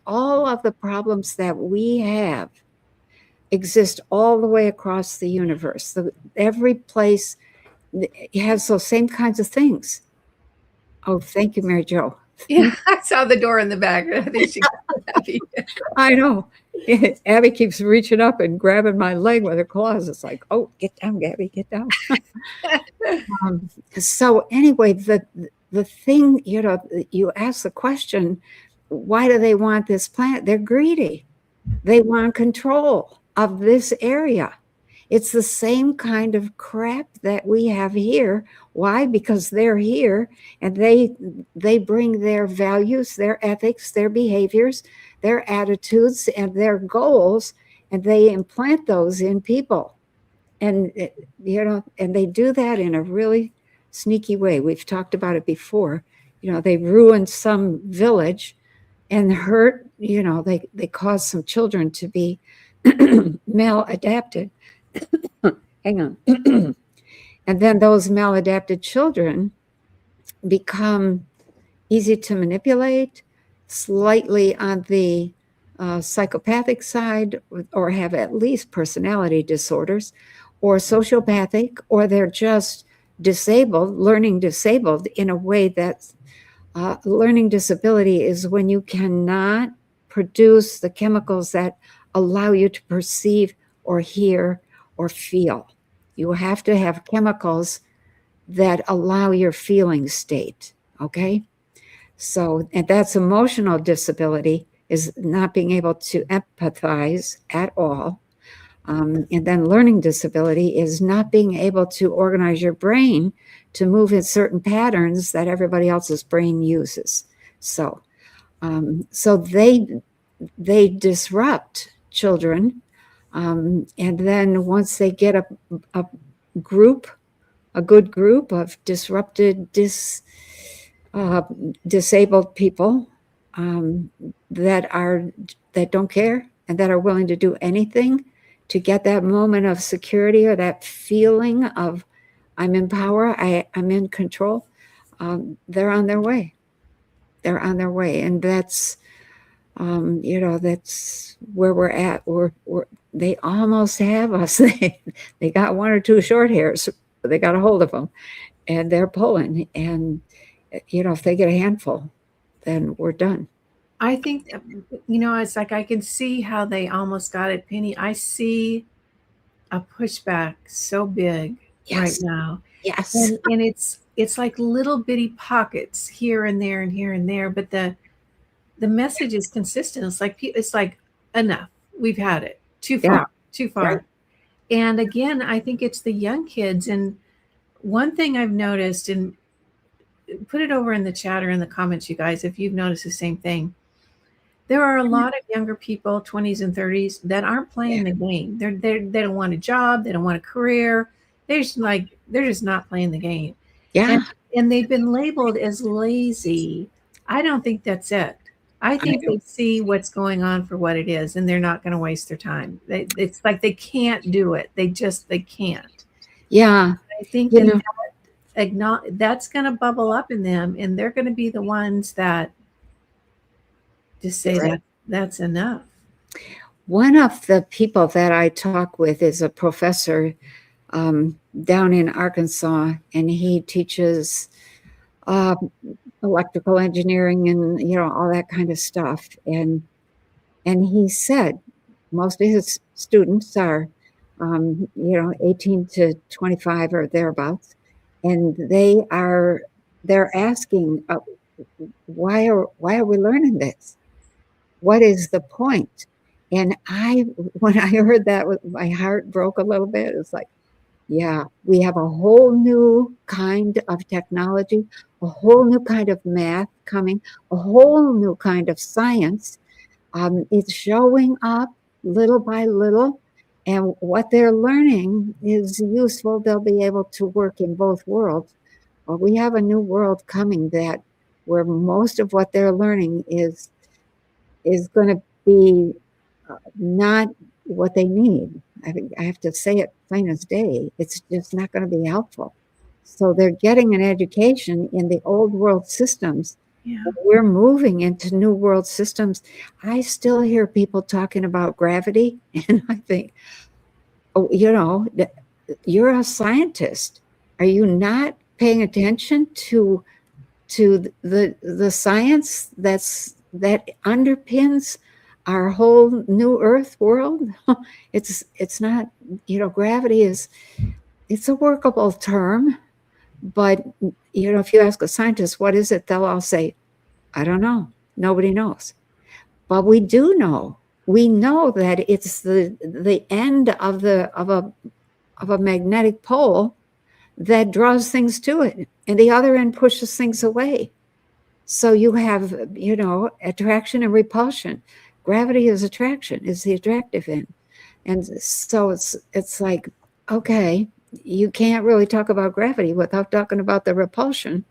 all of the problems that we have exist all the way across the universe. Every place has those same kinds of things. Oh, thank you, Mary Jo. Yeah, I saw the door in the back. I think she got Abby. I know. Abby keeps reaching up and grabbing my leg with her claws. It's like, oh, get down, Gabby, get down. So anyway, the thing, you know, you ask the question, why do they want this planet? They're greedy. They want control of this area. It's the same kind of crap that we have here. Why? Because they're here and they bring their values, their ethics, their behaviors, their attitudes, and their goals, and they implant those in people. And, you know, and they do that in a really sneaky way. We've talked about it before. You know, they ruin some village and hurt, you know, they cause some children to be maladapted. Hang on. And then those maladapted children become easy to manipulate, slightly on the psychopathic side, or have at least personality disorders, or sociopathic, or they're just disabled, learning disabled in a way that's learning disability is when you cannot produce the chemicals that allow you to perceive or hear or feel. You have to have chemicals that allow your feeling state, okay? So, and that's emotional disability, is not being able to empathize at all. And then learning disability is not being able to organize your brain to move in certain patterns that everybody else's brain uses. So, so they disrupt children. And then once they get a good group of disrupted, disabled people that don't care and that are willing to do anything to get that moment of security or that feeling of I'm in power, I'm in control. they're on their way. They're on their way, and that's that's where we're at. They almost have us. They got one or two short hairs. They got a hold of them, and they're pulling. And if they get a handful, then we're done. I think, it's like I can see how they almost got it, Penny. I see a pushback so big right Yes. now. Yes. And it's like little bitty pockets here and there and here and there, but the message is consistent. It's like enough. We've had it. Too far. Too far. Right. And again, I think it's the young kids. And one thing I've noticed, and put it over in the chat or in the comments, you guys, if you've noticed the same thing. There are a lot of younger people, 20s and 30s, that aren't playing the game. They don't want a job. They don't want a career. They're just not playing the game. Yeah. And they've been labeled as lazy. I don't think that's it. I think they see what's going on for what it is, and they're not going to waste their time. It's like they can't do it. They can't. Yeah. I think that's going to bubble up in them, and they're going to be the ones that just say that's enough. One of the people that I talk with is a professor down in Arkansas, and he teaches electrical engineering and all that kind of stuff. And he said most of his students are 18 to 25 or thereabouts, and they're asking, why are we learning this? What is the point? And when I heard that, my heart broke a little bit. It's like, yeah, we have a whole new kind of technology, a whole new kind of math coming, a whole new kind of science. It's showing up little by little, and what they're learning is useful. They'll be able to work in both worlds. Well, we have a new world coming where most of what they're learning is going to be not what they need. I have to say it plain as day. It's just not going to be helpful. So they're getting an education in the old world systems. Yeah. We're moving into new world systems. I still hear people talking about gravity, and I think, you're a scientist. Are you not paying attention to the science that underpins our whole new earth world? It's not, gravity it's a workable term, but if you ask a scientist what is it, they'll all say, I don't know, nobody knows. But we do know. We know that it's the end of a magnetic pole that draws things to it, and the other end pushes things away. So you have, attraction and repulsion. Gravity is attraction, is the attractive end. And so it's like, okay, you can't really talk about gravity without talking about the repulsion.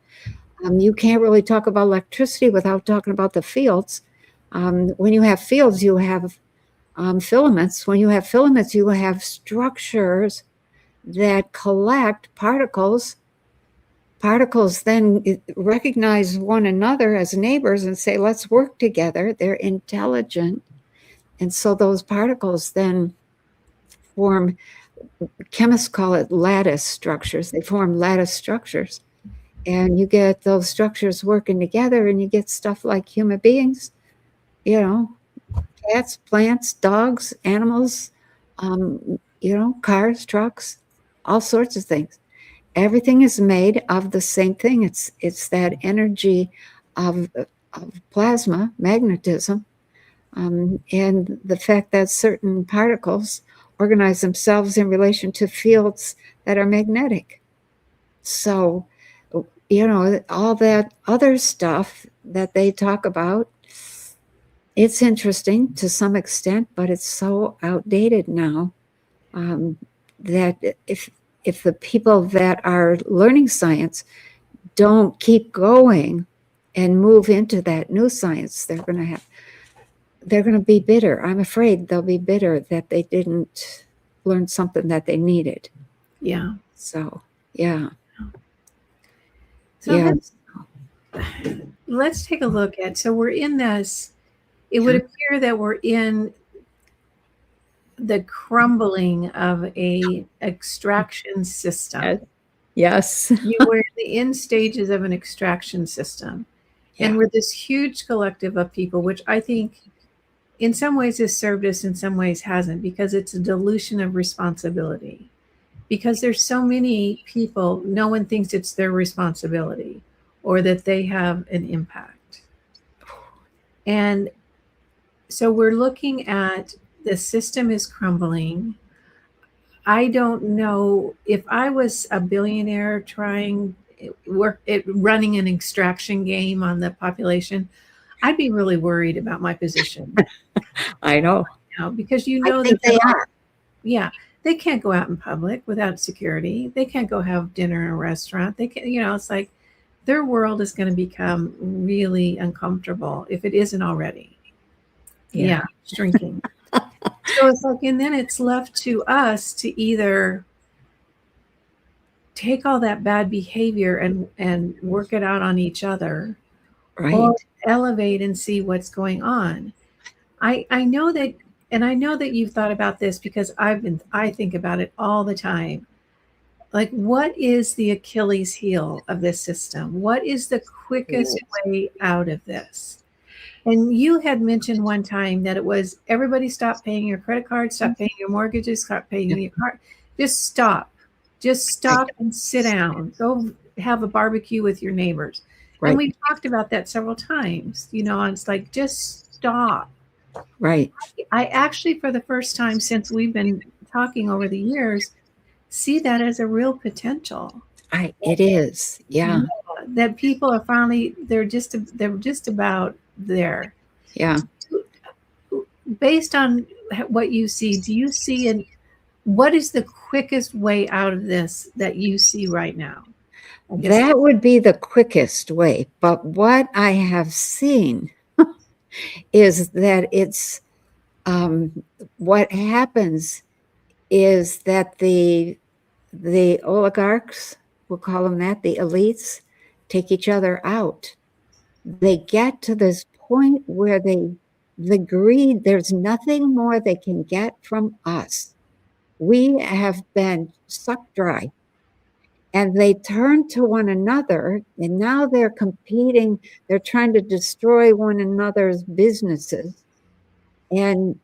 You can't really talk about electricity without talking about the fields. When you have fields, you have filaments. When you have filaments, you have structures that collect particles. Particles then recognize one another as neighbors and say, let's work together. They're intelligent. And so those particles then form, chemists call it lattice structures. They form lattice structures. And you get those structures working together, and you get stuff like human beings, cats, plants, dogs, animals, cars, trucks, all sorts of things. Everything is made of the same thing. It's that energy of plasma, magnetism, and the fact that certain particles organize themselves in relation to fields that are magnetic. So, all that other stuff that they talk about, it's interesting to some extent, but it's so outdated now that if the people that are learning science don't keep going and move into that new science, they're going to be bitter. I'm afraid they'll be bitter that they didn't learn something that they needed. Yeah. So, yeah. So let's take a look at, so we're in this, it would appear that we're in the crumbling of a extraction system. Yes. We're in the end stages of an extraction system. And we're this huge collective of people, which I think in some ways has served us, in some ways hasn't, because it's a dilution of responsibility. Because there's so many people, no one thinks it's their responsibility or that they have an impact. And so we're looking at the system is crumbling. I don't know if I was a billionaire trying running an extraction game on the population, I'd be really worried about my position. I know. Because I think they are. Yeah, they can't go out in public without security. They can't go have dinner in a restaurant. They can, it's like their world is going to become really uncomfortable if it isn't already. Yeah, shrinking. So it's like, and then it's left to us to either take all that bad behavior and work it out on each other, Right. or elevate and see what's going on. I know that, and I know that you've thought about this because I think about it all the time. Like, what is the Achilles heel of this system? What is the quickest way out of this? And you had mentioned one time that it was everybody stop paying your credit card, stop paying your mortgages, stop paying your car. Just stop. Just stop and sit down. Go have a barbecue with your neighbors. Right. And we talked about that several times, and it's like, just stop. Right. I actually, for the first time since we've been talking over the years, see that as a real potential. It is. Yeah. That people are finally, they're just about there. Yeah. Based on what you see, do you see what is the quickest way out of this that you see right now? That would be the quickest way. But what I have seen is that it's what happens is that the oligarchs, we'll call them that, the elites, take each other out. They get to this point where the greed, there's nothing more they can get from us. We have been sucked dry. And they turn to one another, and now they're competing. They're trying to destroy one another's businesses. And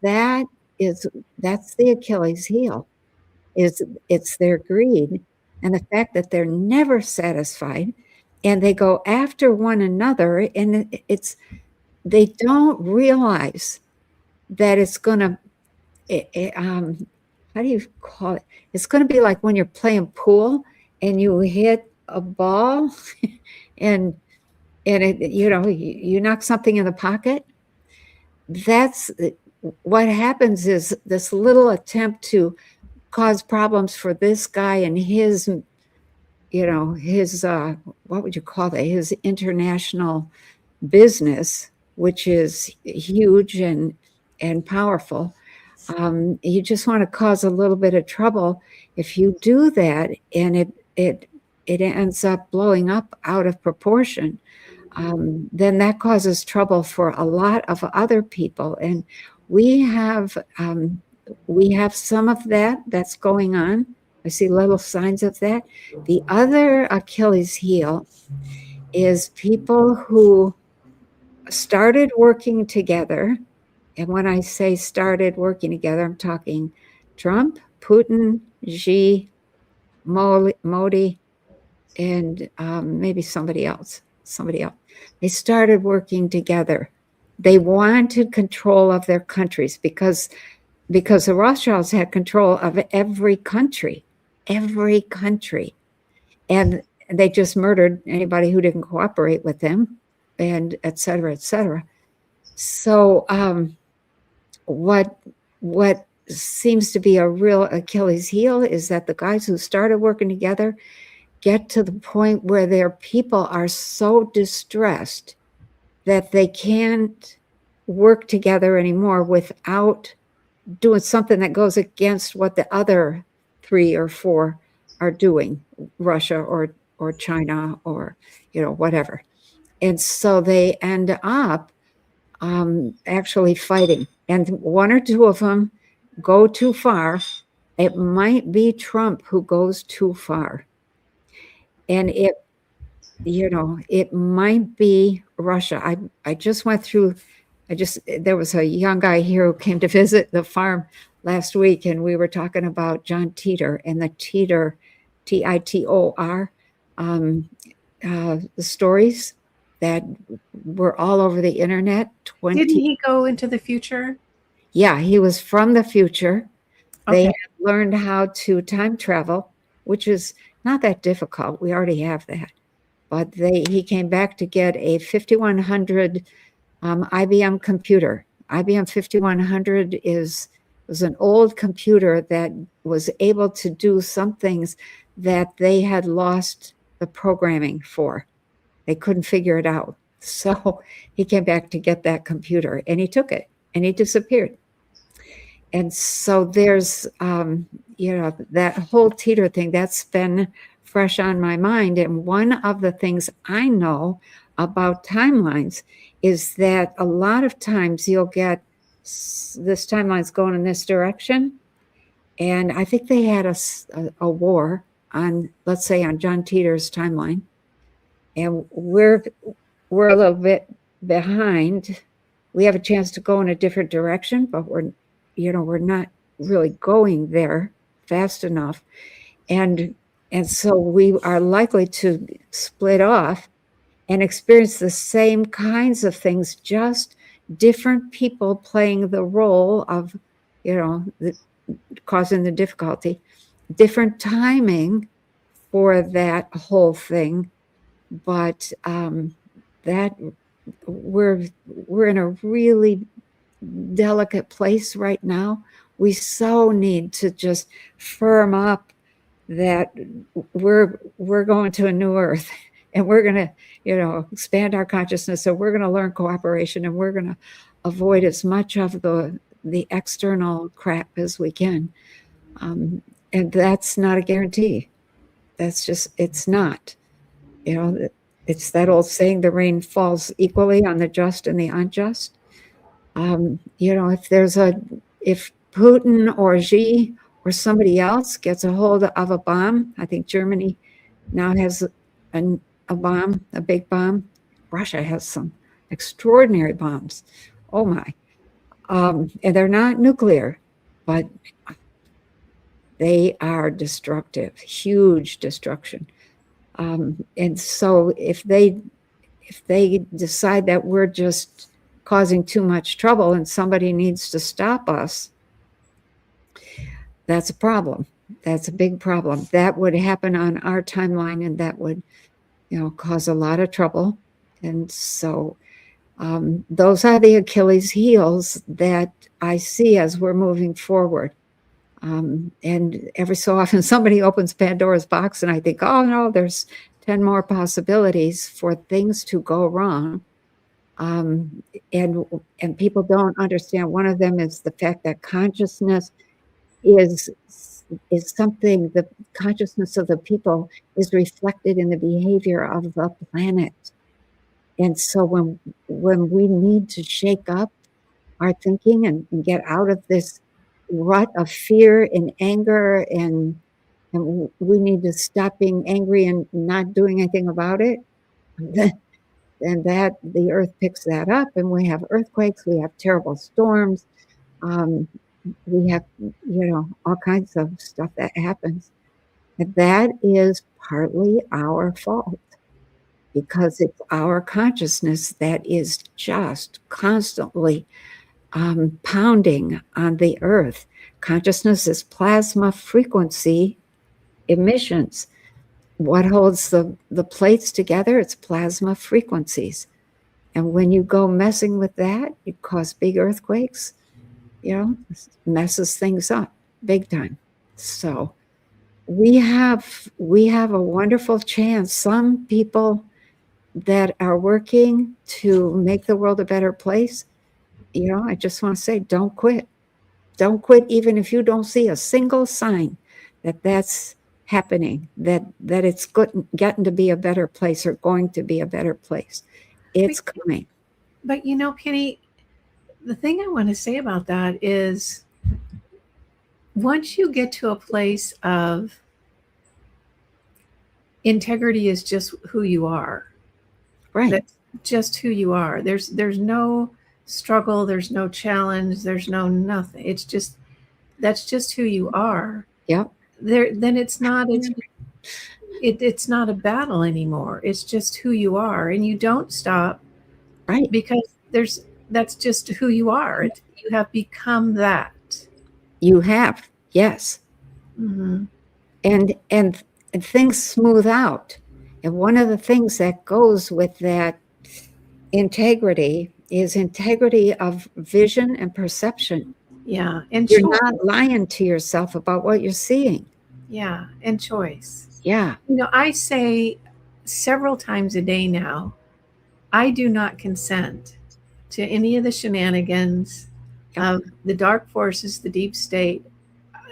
that's the Achilles heel. It's their greed and the fact that they're never satisfied, and they go after one another, and they don't realize that it's going to how do you call it? It's going to be like when you're playing pool and you hit a ball and it, you knock something in the pocket. That's what happens, is this little attempt to cause problems for this guy and his, what would you call that? His international business, which is huge and powerful. You just want to cause a little bit of trouble. If you do that and it ends up blowing up out of proportion, then that causes trouble for a lot of other people. And we have some of that's going on. I see little signs of that. The other Achilles heel is people who started working together. And when I say started working together, I'm talking Trump, Putin, Xi, Modi, and maybe somebody else. They started working together. They wanted control of their countries because the Rothschilds had control of every country. And they just murdered anybody who didn't cooperate with them, and et cetera, et cetera. So what seems to be a real Achilles heel is that the guys who started working together get to the point where their people are so distressed that they can't work together anymore without doing something that goes against what the other 3 or 4 are doing, Russia or or China or, whatever. And so they end up actually fighting. And one or two of them go too far. It might be Trump who goes too far. And it might be Russia. I just went through, there was a young guy here who came to visit the farm last week, and we were talking about John Titor and the Titor, Titor, the stories that were all over the internet. Didn't he go into the future? Yeah, he was from the future. Okay. They had learned how to time travel, which is not that difficult. We already have that. But he came back to get a 5100 IBM computer. IBM 5100 was an old computer that was able to do some things that they had lost the programming for. They couldn't figure it out. So he came back to get that computer, and he took it, and he disappeared. And so there's, that whole Titor thing that's been fresh on my mind. And one of the things I know about timelines is that a lot of times you'll get this timeline's going in this direction. And I think they had a war on, let's say, on John Titor's timeline. And we're a little bit behind. We have a chance to go in a different direction, but we're not really going there fast enough. And so we are likely to split off and experience the same kinds of things, just different people playing the role of, causing the difficulty, different timing for that whole thing. But that we're in a really delicate place right now. We so need to just firm up that we're going to a new earth, and we're going to expand our consciousness. So we're going to learn cooperation, and we're going to avoid as much of the external crap as we can. And that's not a guarantee. That's just, it's not. It's that old saying, the rain falls equally on the just and the unjust. If Putin or Xi or somebody else gets a hold of a bomb, I think Germany now has a bomb, a big bomb. Russia has some extraordinary bombs. Oh my. And they're not nuclear, but they are destructive, huge destruction. And so if they decide that we're just causing too much trouble and somebody needs to stop us, that's a problem. That's a big problem. That would happen on our timeline, and that would, cause a lot of trouble. And so those are the Achilles heels that I see as we're moving forward. And every so often somebody opens Pandora's box, and I think, oh no, there's 10 more possibilities for things to go wrong. And people don't understand. One of them is the fact that consciousness is something, the consciousness of the people is reflected in the behavior of the planet. And so when we need to shake up our thinking and get out of this rut of fear and anger, and we need to stop being angry and not doing anything about it, and that the earth picks that up, and we have earthquakes, we have terrible storms, we have all kinds of stuff that happens. And that is partly our fault, because it's our consciousness that is just constantly pounding on the earth. Consciousness is plasma frequency emissions. What holds the plates together? It's plasma frequencies. And when you go messing with that, it causes big earthquakes, messes things up big time. So we have a wonderful chance. Some people that are working to make the world a better place, I just want to say, don't quit. Don't quit, even if you don't see a single sign that that's happening, that it's getting to be a better place, or going to be a better place. It's coming. But Penny, the thing I want to say about that is, once you get to a place of integrity is just who you are. Right. That's just who you are. There's no struggle, there's no challenge, there's no nothing. It's just, that's just who you are. Yep. Then it's not it's not a battle anymore. It's just who you are, and you don't stop. Right. Because that's just who you are. You have become that. You have. Yes. Mm-hmm. And things smooth out. And one of the things that goes with that integrity is integrity of vision and perception. Yeah. And you're not lying to yourself about what you're seeing. Yeah. And choice. Yeah. I say several times a day now, I do not consent to any of the shenanigans of the dark forces, the deep state,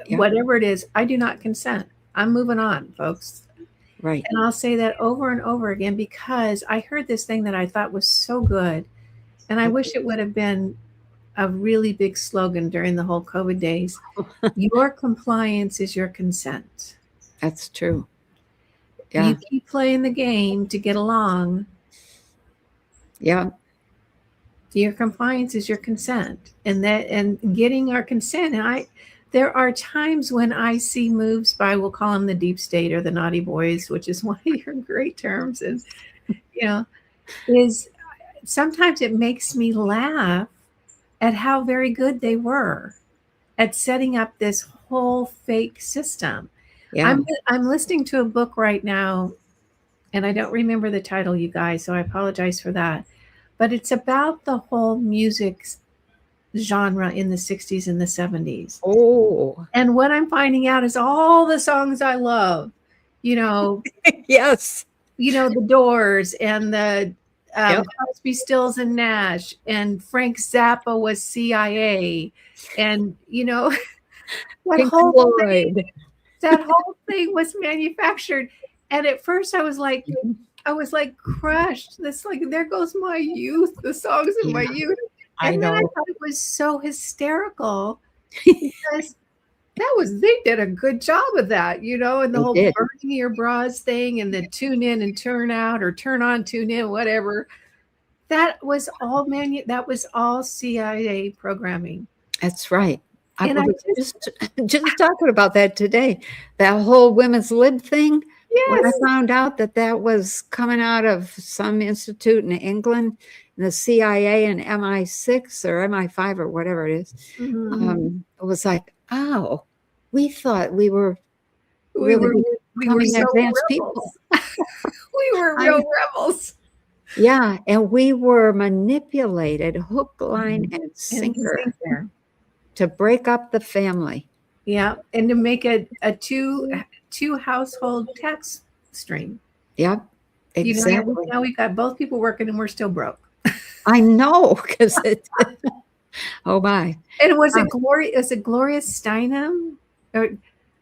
whatever it is. I do not consent. I'm moving on, folks. Right. And I'll say that over and over again, because I heard this thing that I thought was so good. And I wish it would have been a really big slogan during the whole COVID days. Your compliance is your consent. That's true. Yeah. You keep playing the game to get along. Yeah. Your compliance is your consent. And getting our consent. And there are times when I see moves by, we'll call them the deep state or the naughty boys, which is one of your great terms. And, is sometimes it makes me laugh at how very good they were at setting up this whole fake system. Yeah. I'm listening to a book right now, and I don't remember the title, you guys, so I apologize for that. But it's about the whole music genre in the 60s and the 70s. Oh. And what I'm finding out is all the songs I love, Yes. The Doors and the Crosby, Stills and Nash, and Frank Zappa was CIA, and that whole thing was manufactured. And at first I was like crushed. This there goes my youth, the songs of my youth. And then I thought it was so hysterical because they did a good job of that, and the whole burning your bras thing, and the tune in and turn out, or turn on, tune in, whatever. That was all that was all CIA programming. That's right. I was just talking about that today. That whole women's lib thing. Yes. When I found out that was coming out of some institute in England, the CIA and MI6 or MI5 or whatever it is, it was like, oh, we thought we were really becoming advanced people. We were real rebels. Yeah, and we were manipulated hook, line, and sinker to break up the family. Yeah, and to make a two household tax stream. Yep, exactly. Now we've got both people working and we're still broke. I know, because oh my. And was it Gloria Steinem? Or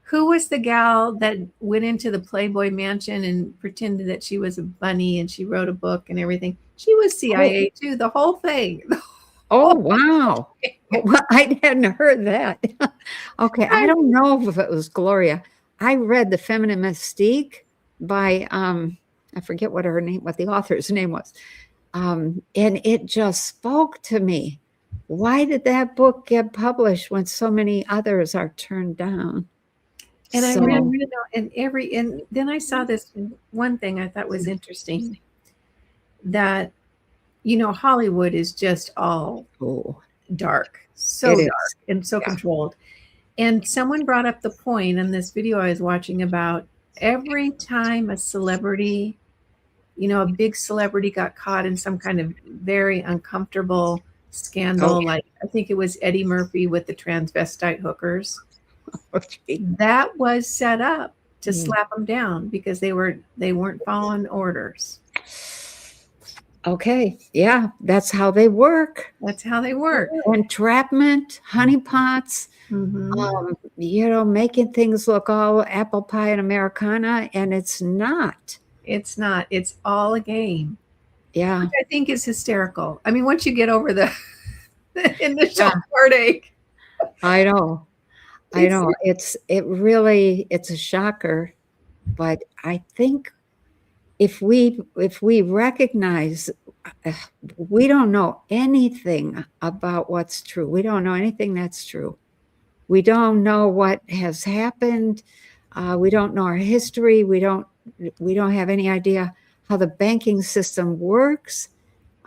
who was the gal that went into the Playboy Mansion and pretended that she was a bunny and she wrote a book and everything? She was CIA too, the whole thing. Oh, wow. Well, I hadn't heard that. Okay, I don't know if it was Gloria. I read The Feminine Mystique by, I forget what the author's name was. And it just spoke to me. Why did that book get published when so many others are turned down? And I read and then I saw this one thing I thought was interesting, that Hollywood is just all dark, so dark and so controlled. And someone brought up the point in this video I was watching about every time a celebrity, a big celebrity got caught in some kind of very uncomfortable scandal, like I think it was Eddie Murphy with the transvestite hookers. That was set up to slap them down because they weren't following orders. Okay. Yeah. That's how they work. That's how they work. Entrapment, honeypots, Mm-hmm. making things look all apple pie and Americana, and it's not. It's not. It's all a game, Yeah. which I think is hysterical. I mean, once you get over the initial Yeah. heartache, I know. I it's know. It's a shocker, but I think if we recognize uh, we don't know anything about what's true. We don't know anything that's true. We don't know what has happened. We don't know our history. We don't have any idea how the banking system works.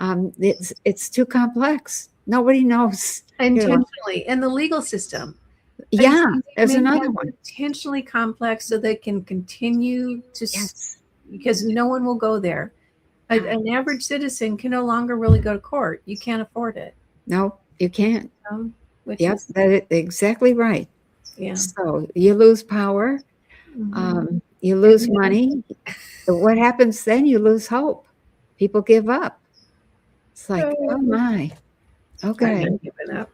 It's too complex. Nobody knows. intentionally, and the legal system. I Yeah, think they there's make another that one. intentionally complex so they can continue to, Yes. because no one will go there. An average citizen can no longer really go to court. You can't afford it, No, you can't. which Yep, is, that is exactly right. yeah. So you lose power, Mhm. you And lose then money. What happens then? You lose hope. People give up. It's like, oh my, I'm okay. not giving up.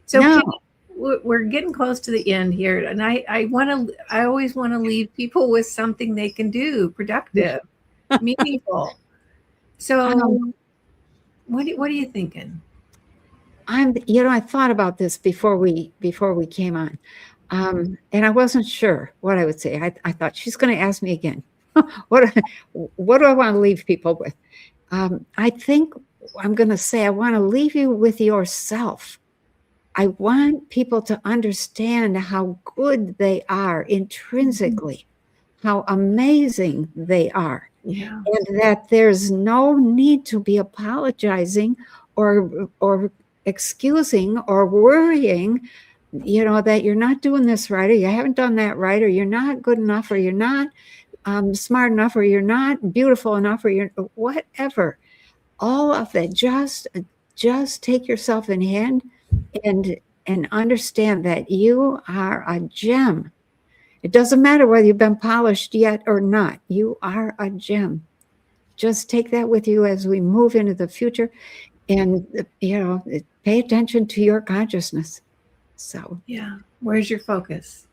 So, No, Penny, we're getting close to the end here, and I always want to leave people with something they can do, productive, meaningful. um, So, what are you thinking? I thought about this before we came on, and I wasn't sure what I would say. I thought she's going to ask me again. what what do I want to leave people with? I think I'm going to say I want to leave you with yourself. I want people to understand how good they are intrinsically, how amazing they are, Yeah. and that there's no need to be apologizing or excusing or worrying, that you're not doing this right, or you haven't done that right, or you're not good enough, or you're not smart enough, or you're not beautiful enough, or you're whatever. All of that, just take yourself in hand and and understand that you are a gem. It doesn't matter whether you've been polished yet or not. You are a gem. Just take that with you as we move into the future, and pay attention to your consciousness. So, Yeah. Where's your focus?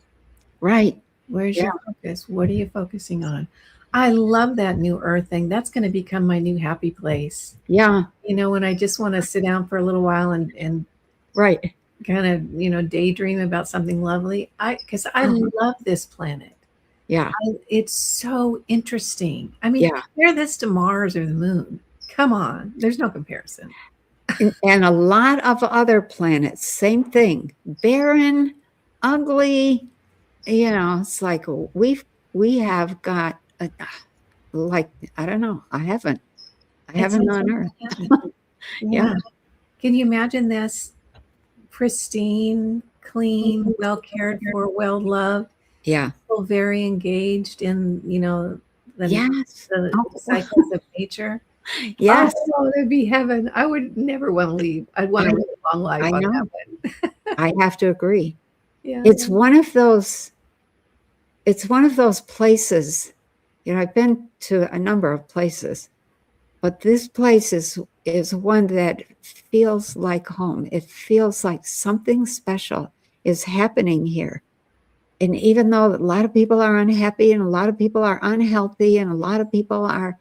right. Where's Yeah. your focus? What are you focusing on? I love that new earth thing. That's going to become my new happy place. Yeah. When I just want to sit down for a little while and Right. kind of, daydream about something lovely. Because I Mhm. love this planet. Yeah. It's so interesting. I mean, Yeah. compare this to Mars or the moon. Come on, there's no comparison. And a lot of other planets, same thing. Barren, ugly. It's like we have got like, I don't know. I haven't It's like on something Earth. like heaven. Yeah. Yeah. Can you imagine this pristine, clean, well cared for, well loved, Yeah. people very engaged in, the Yes. the Oh, cycles of nature? yes. Oh, that'd be heaven. I would never want to leave. I'd want I a really long life I on know. that one. I have to agree. Yeah. It's one of those places. I've been to a number of places, but this place is one that feels like home. It feels like something special is happening here. And even though a lot of people are unhappy and a lot of people are unhealthy and a lot of people are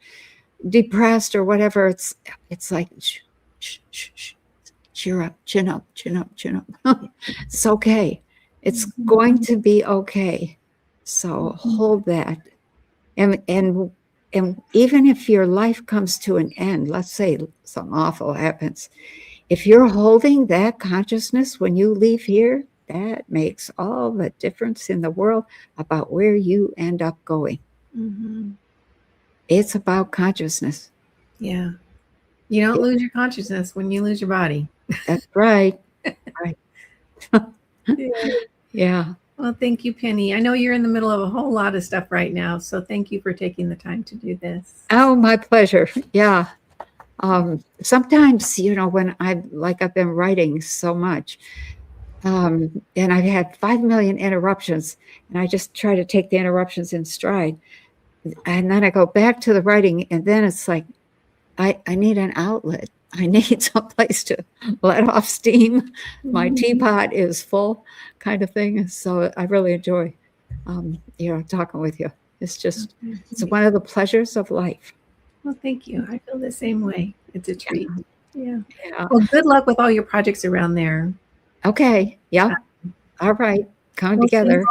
depressed or whatever, it's like shh, shh, shh, shh, cheer up, chin up, chin up, chin up. It's okay. It's going to be okay. So hold that. And even if your life comes to an end, let's say something awful happens, if you're holding that consciousness when you leave here, that makes all the difference in the world about where you end up going. Mm-hmm. It's about consciousness. Yeah. You don't lose your consciousness when you lose your body. That's right. Right. Yeah. Yeah. Well, thank you, Penny. I know you're in the middle of a whole lot of stuff right now, so thank you for taking the time to do this. Oh, my pleasure. Yeah. Sometimes, when I've been writing so much, and I've had 5 million interruptions, and I just try to take the interruptions in stride. And then I go back to the writing, and then it's like, I need an outlet. I need some place to let off steam. My teapot is full, kind of thing. So I really enjoy, talking with you. It's just, it's one of the pleasures of life. Well, thank you. I feel the same way. It's a treat. Yeah. Yeah. Well, good luck with all your projects around there. Okay. Yeah. All right. Come together.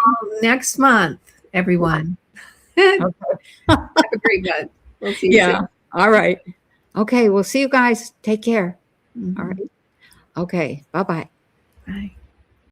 Next month, everyone. Have a great month. We'll see you soon. All right. Okay. We'll see you guys. Take care. Mhm. All right. Okay. Bye-bye. Bye.